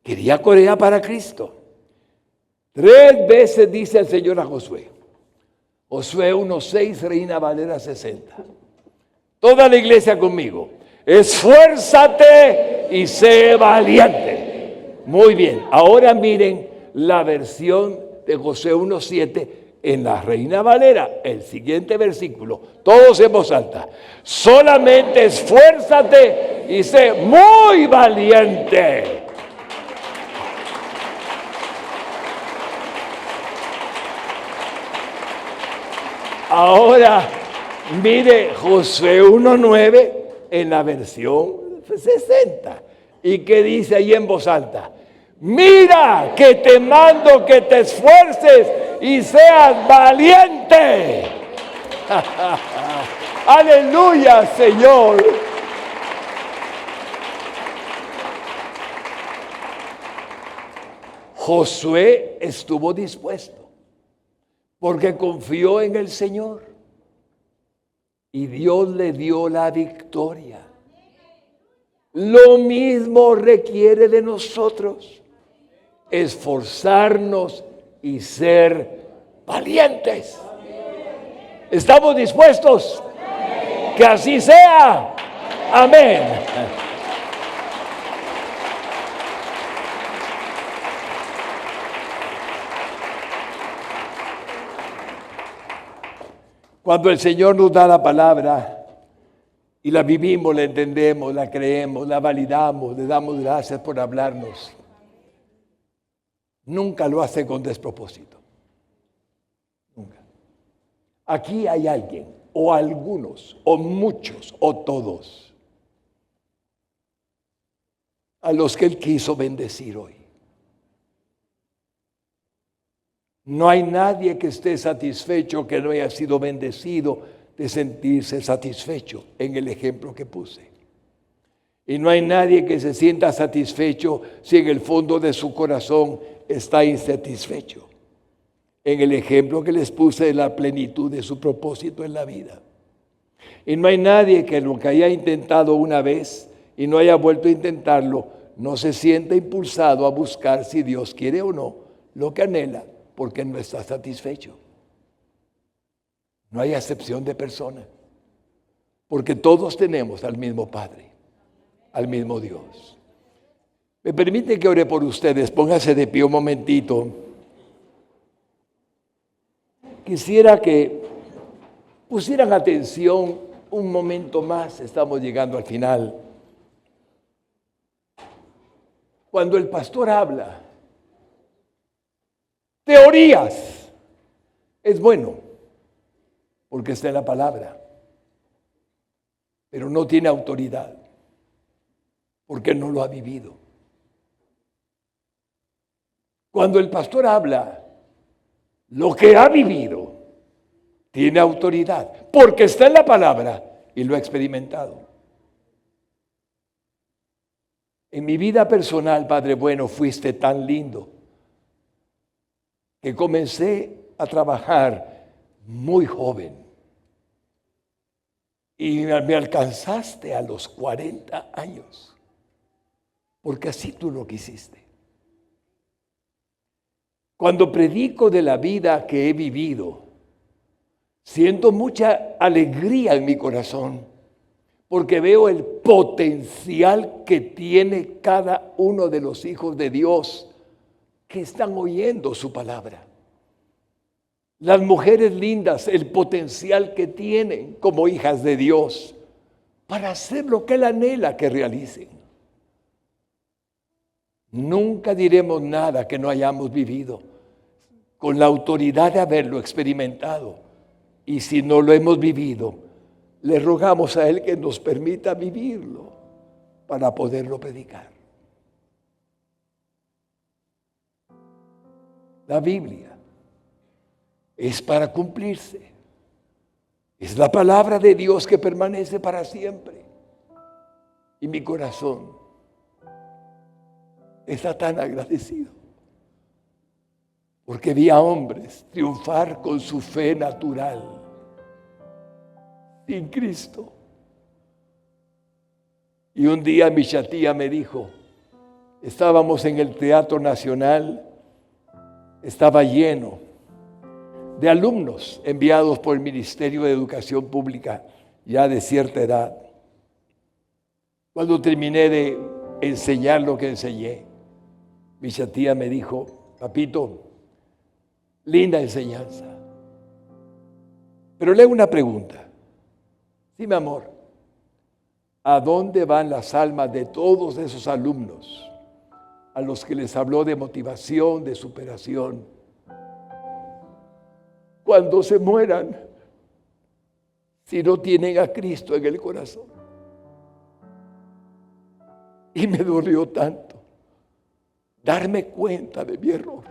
Quería Corea para Cristo. 3 veces dice el Señor a Josué. Josué 1:6, Reina Valera 60. Toda la iglesia conmigo. Esfuérzate y sé valiente. Muy bien. Ahora miren la versión de Josué 1:7 en la Reina Valera. El siguiente versículo. Todos en voz alta. Solamente esfuérzate y sé muy valiente. Ahora, mire Josué 1:9 en la versión 60. ¿Y qué dice ahí en voz alta? Mira que te mando que te esfuerces y seas valiente. Aleluya, Señor. Josué estuvo dispuesto porque confió en el Señor y Dios le dio la victoria. Lo mismo requiere de nosotros, esforzarnos y ser valientes. ¿Estamos dispuestos? Que así sea. Amén. Cuando el Señor nos da la palabra y la vivimos, la entendemos, la creemos, la validamos, le damos gracias por hablarnos, nunca lo hace con despropósito. Nunca. Aquí hay alguien, o algunos, o muchos, o todos, a los que Él quiso bendecir hoy. No hay nadie que esté satisfecho que no haya sido bendecido de sentirse satisfecho en el ejemplo que puse. Y no hay nadie que se sienta satisfecho si en el fondo de su corazón está insatisfecho en el ejemplo que les puse de la plenitud de su propósito en la vida. Y no hay nadie que lo que haya intentado una vez y no haya vuelto a intentarlo, no se sienta impulsado a buscar si Dios quiere o no lo que anhela, porque no está satisfecho. No hay acepción de persona, porque todos tenemos al mismo Padre, al mismo Dios. Me permite que ore por ustedes, póngase de pie un momentito. Quisiera que pusieran atención un momento más, estamos llegando al final. Cuando el pastor habla, teorías, es bueno, porque está en la palabra, pero no tiene autoridad, porque no lo ha vivido. Cuando el pastor habla, lo que ha vivido tiene autoridad, porque está en la palabra y lo ha experimentado. En mi vida personal, Padre bueno, fuiste tan lindo que comencé a trabajar muy joven y me alcanzaste a los 40 años, porque así tú lo quisiste. Cuando predico de la vida que he vivido, siento mucha alegría en mi corazón, porque veo el potencial que tiene cada uno de los hijos de Dios que están oyendo su palabra. Las mujeres lindas, el potencial que tienen como hijas de Dios para hacer lo que Él anhela que realicen. Nunca diremos nada que no hayamos vivido, con la autoridad de haberlo experimentado. Y si no lo hemos vivido, le rogamos a Él que nos permita vivirlo para poderlo predicar. La Biblia es para cumplirse. Es la palabra de Dios que permanece para siempre. Y mi corazón está tan agradecido, porque vi a hombres triunfar con su fe natural, sin Cristo. Y un día mi tía me dijo, estábamos en el Teatro Nacional, estaba lleno de alumnos enviados por el Ministerio de Educación Pública, ya de cierta edad. Cuando terminé de enseñar lo que enseñé, mi tía me dijo, papito, linda enseñanza, pero le hago una pregunta. Sí, mi amor, ¿a dónde van las almas de todos esos alumnos a los que les habló de motivación, de superación? Cuando se mueran, si no tienen a Cristo en el corazón. Y me dolió tanto darme cuenta de mi error.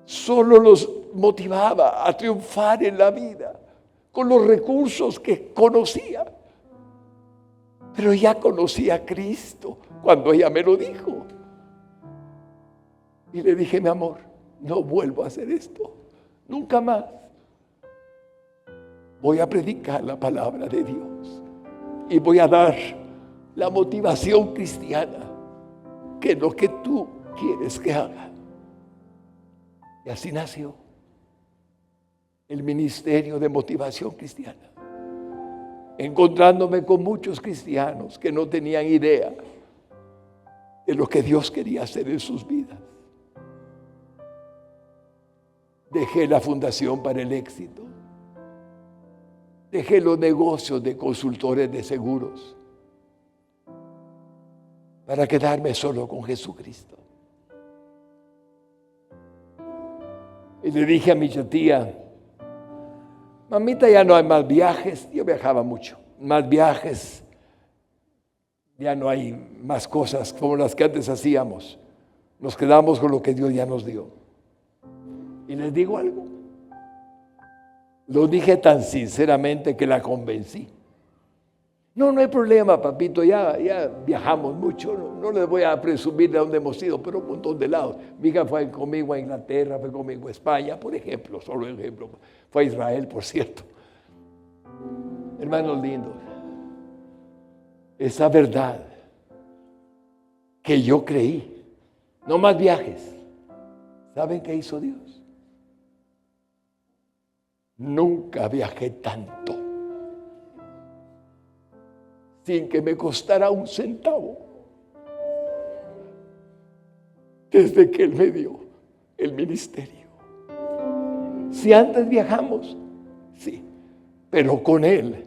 solo los motivaba a triunfar en la vida con los recursos que conocía. Pero ya conocía a Cristo cuando ella me lo dijo. Y le dije, mi amor, no vuelvo a hacer esto, nunca más. Voy a predicar la palabra de Dios y voy a dar la motivación cristiana, que es lo que tú quieres que haga. Y así nació el ministerio de motivación cristiana, encontrándome con muchos cristianos que no tenían idea de lo que Dios quería hacer en sus vidas. Dejé la Fundación para el Éxito. Dejé los negocios de consultores de seguros para quedarme solo con Jesucristo. Y le dije a mi tía, mamita, ya no hay más viajes. Yo viajaba mucho. Más viajes. Ya no hay más cosas como las que antes hacíamos. Nos quedamos con lo que Dios ya nos dio. Y les digo algo. Lo dije tan sinceramente que la convencí. No hay problema, papito, ya viajamos mucho, no les voy a presumir de dónde hemos ido, pero un montón de lados. Mi hija fue conmigo a Inglaterra, fue conmigo a España, por ejemplo, solo ejemplo. Fue a Israel, por cierto. Hermanos lindos, esa verdad que yo creí, no más viajes. ¿Saben qué hizo Dios? Nunca viajé tanto sin que me costara un centavo, desde que Él me dio el ministerio. Si antes viajamos, sí, pero con Él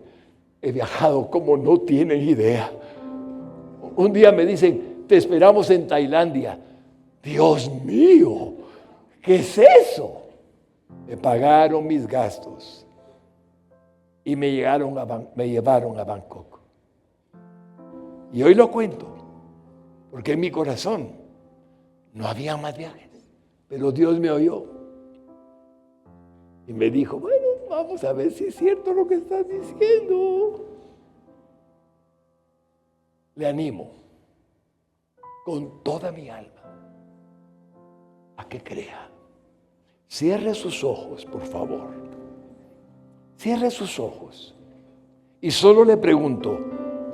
he viajado como no tienen idea. Un día me dicen, te esperamos en Tailandia. Dios mío, ¿qué es eso? Me pagaron mis gastos y me llevaron a Bangkok. Y hoy lo cuento, porque en mi corazón no había más viajes, pero Dios me oyó y me dijo, bueno, vamos a ver si es cierto lo que estás diciendo. Le animo con toda mi alma a que crea. Cierre sus ojos, por favor. Cierre sus ojos y solo le pregunto,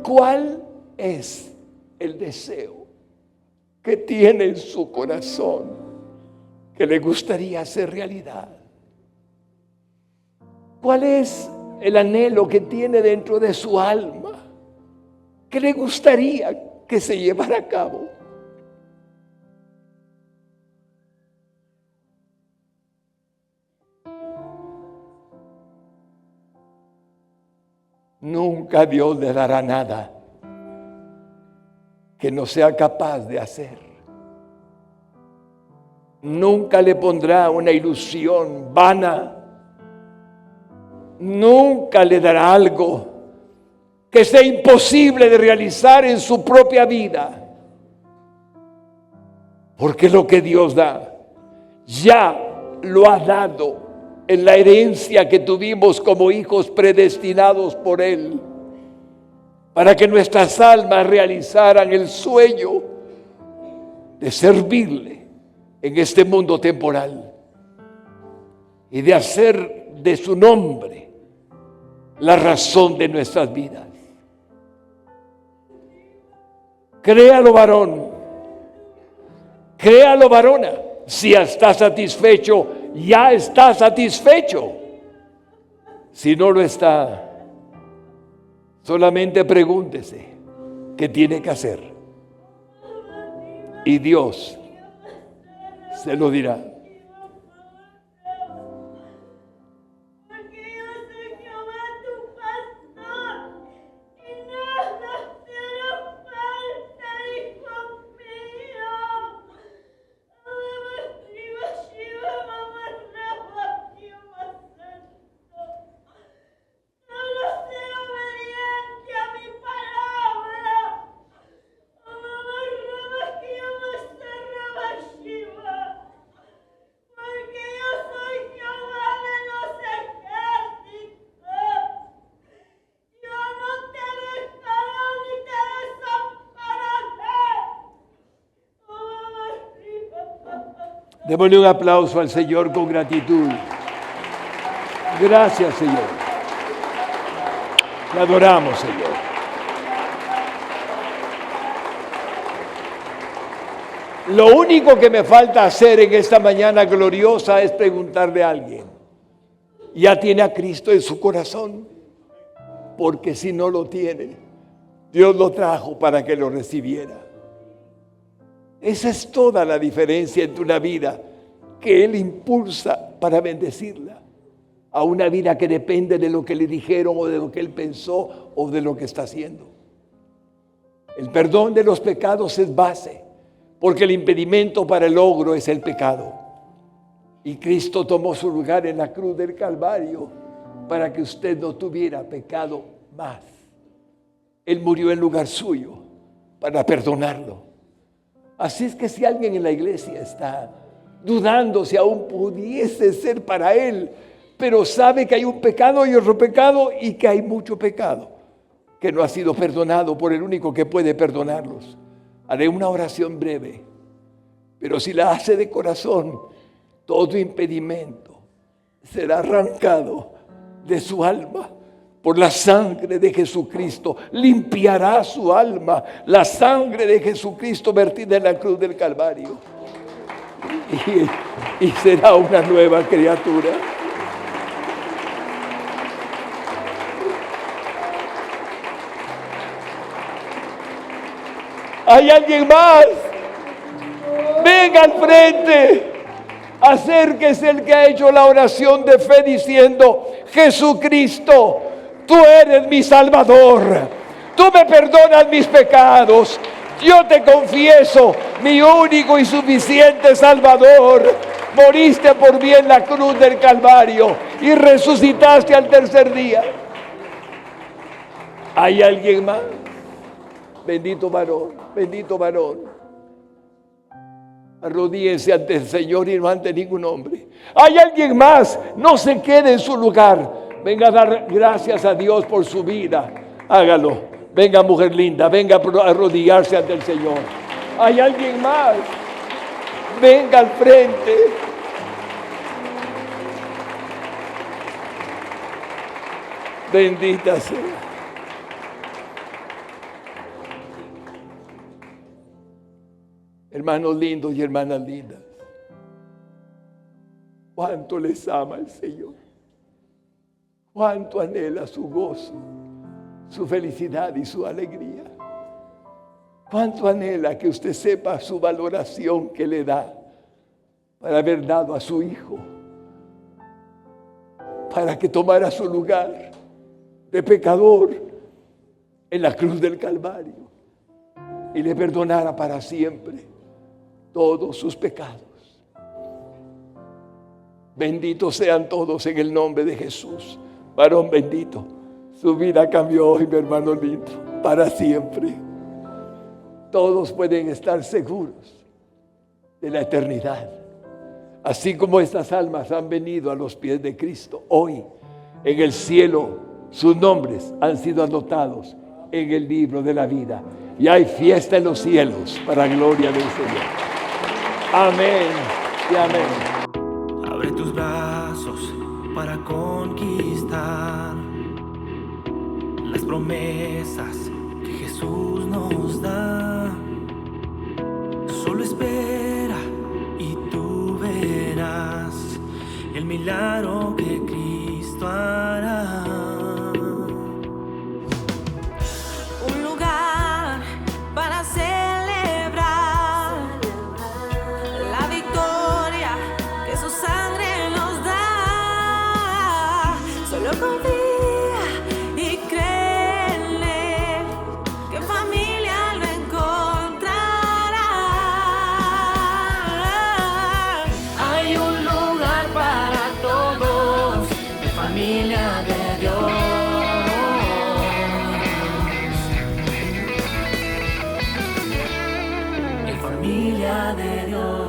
¿cuál es el deseo que tiene en su corazón que le gustaría hacer realidad? ¿Cuál es el anhelo que tiene dentro de su alma que le gustaría que se llevara a cabo? Nunca Dios le dará nada que no sea capaz de hacer. Nunca le pondrá una ilusión vana. Nunca le dará algo que sea imposible de realizar en su propia vida. Porque lo que Dios da, ya lo ha dado en la herencia que tuvimos como hijos predestinados por Él, para que nuestras almas realizaran el sueño de servirle en este mundo temporal y de hacer de su nombre la razón de nuestras vidas. Créalo, varón. Créalo, varona. Si está satisfecho, ya está satisfecho. Si no lo está, solamente pregúntese qué tiene que hacer. Y Dios se lo dirá. Démosle un aplauso al Señor con gratitud. Gracias, Señor. Te adoramos, Señor. Lo único que me falta hacer en esta mañana gloriosa es preguntarle a alguien, ¿ya tiene a Cristo en su corazón? Porque si no lo tiene, Dios lo trajo para que lo recibiera. Esa es toda la diferencia entre una vida que Él impulsa para bendecirla a una vida que depende de lo que le dijeron o de lo que Él pensó o de lo que está haciendo. El perdón de los pecados es base, porque el impedimento para el logro es el pecado. Y Cristo tomó su lugar en la cruz del Calvario para que usted no tuviera pecado más. Él murió en lugar suyo para perdonarlo. Así es que si alguien en la iglesia está dudando si aún pudiese ser para él, pero sabe que hay un pecado y otro pecado y que hay mucho pecado que no ha sido perdonado por el único que puede perdonarlos, haré una oración breve, pero si la hace de corazón, todo impedimento será arrancado de su alma por la sangre de Jesucristo. Limpiará su alma la sangre de Jesucristo vertida en la cruz del Calvario. Y será una nueva criatura. ¿Hay alguien más? Venga al frente. Acérquese el que ha hecho la oración de fe diciendo: Jesucristo, tú eres mi Salvador. Tú me perdonas mis pecados. Yo te confieso, mi único y suficiente Salvador. Moriste por mí en la cruz del Calvario y resucitaste al tercer día. ¿Hay alguien más? Bendito varón, bendito varón. Arrodíllese ante el Señor y no ante ningún hombre. ¿Hay alguien más? No se quede en su lugar. Venga a dar gracias a Dios por su vida. Hágalo. Venga, mujer linda, venga a arrodillarse ante el Señor. ¿Hay alguien más? Venga al frente. Bendita sea. Hermanos lindos y hermanas lindas, cuánto les ama el Señor, cuánto anhela su gozo, su felicidad y su alegría, cuánto anhela que usted sepa su valoración que le da para haber dado a su Hijo, para que tomara su lugar de pecador en la cruz del Calvario y le perdonara para siempre todos sus pecados. Benditos sean todos en el nombre de Jesús. Varón bendito, su vida cambió hoy, mi hermano lindo, para siempre. Todos pueden estar seguros de la eternidad. Así como estas almas han venido a los pies de Cristo, hoy en el cielo sus nombres han sido anotados en el libro de la vida. Y hay fiesta en los cielos para gloria del Señor. Amén y amén. Abre tus brazos para conquistar las promesas que Jesús nos da. Solo espera y tú verás el milagro que Cristo hará. Un lugar para celebrar la victoria que su sangre nos da. Solo confía y cree en Él, que familia lo encontrará. Hay un lugar para todos, de familia de Dios. En familia de Dios.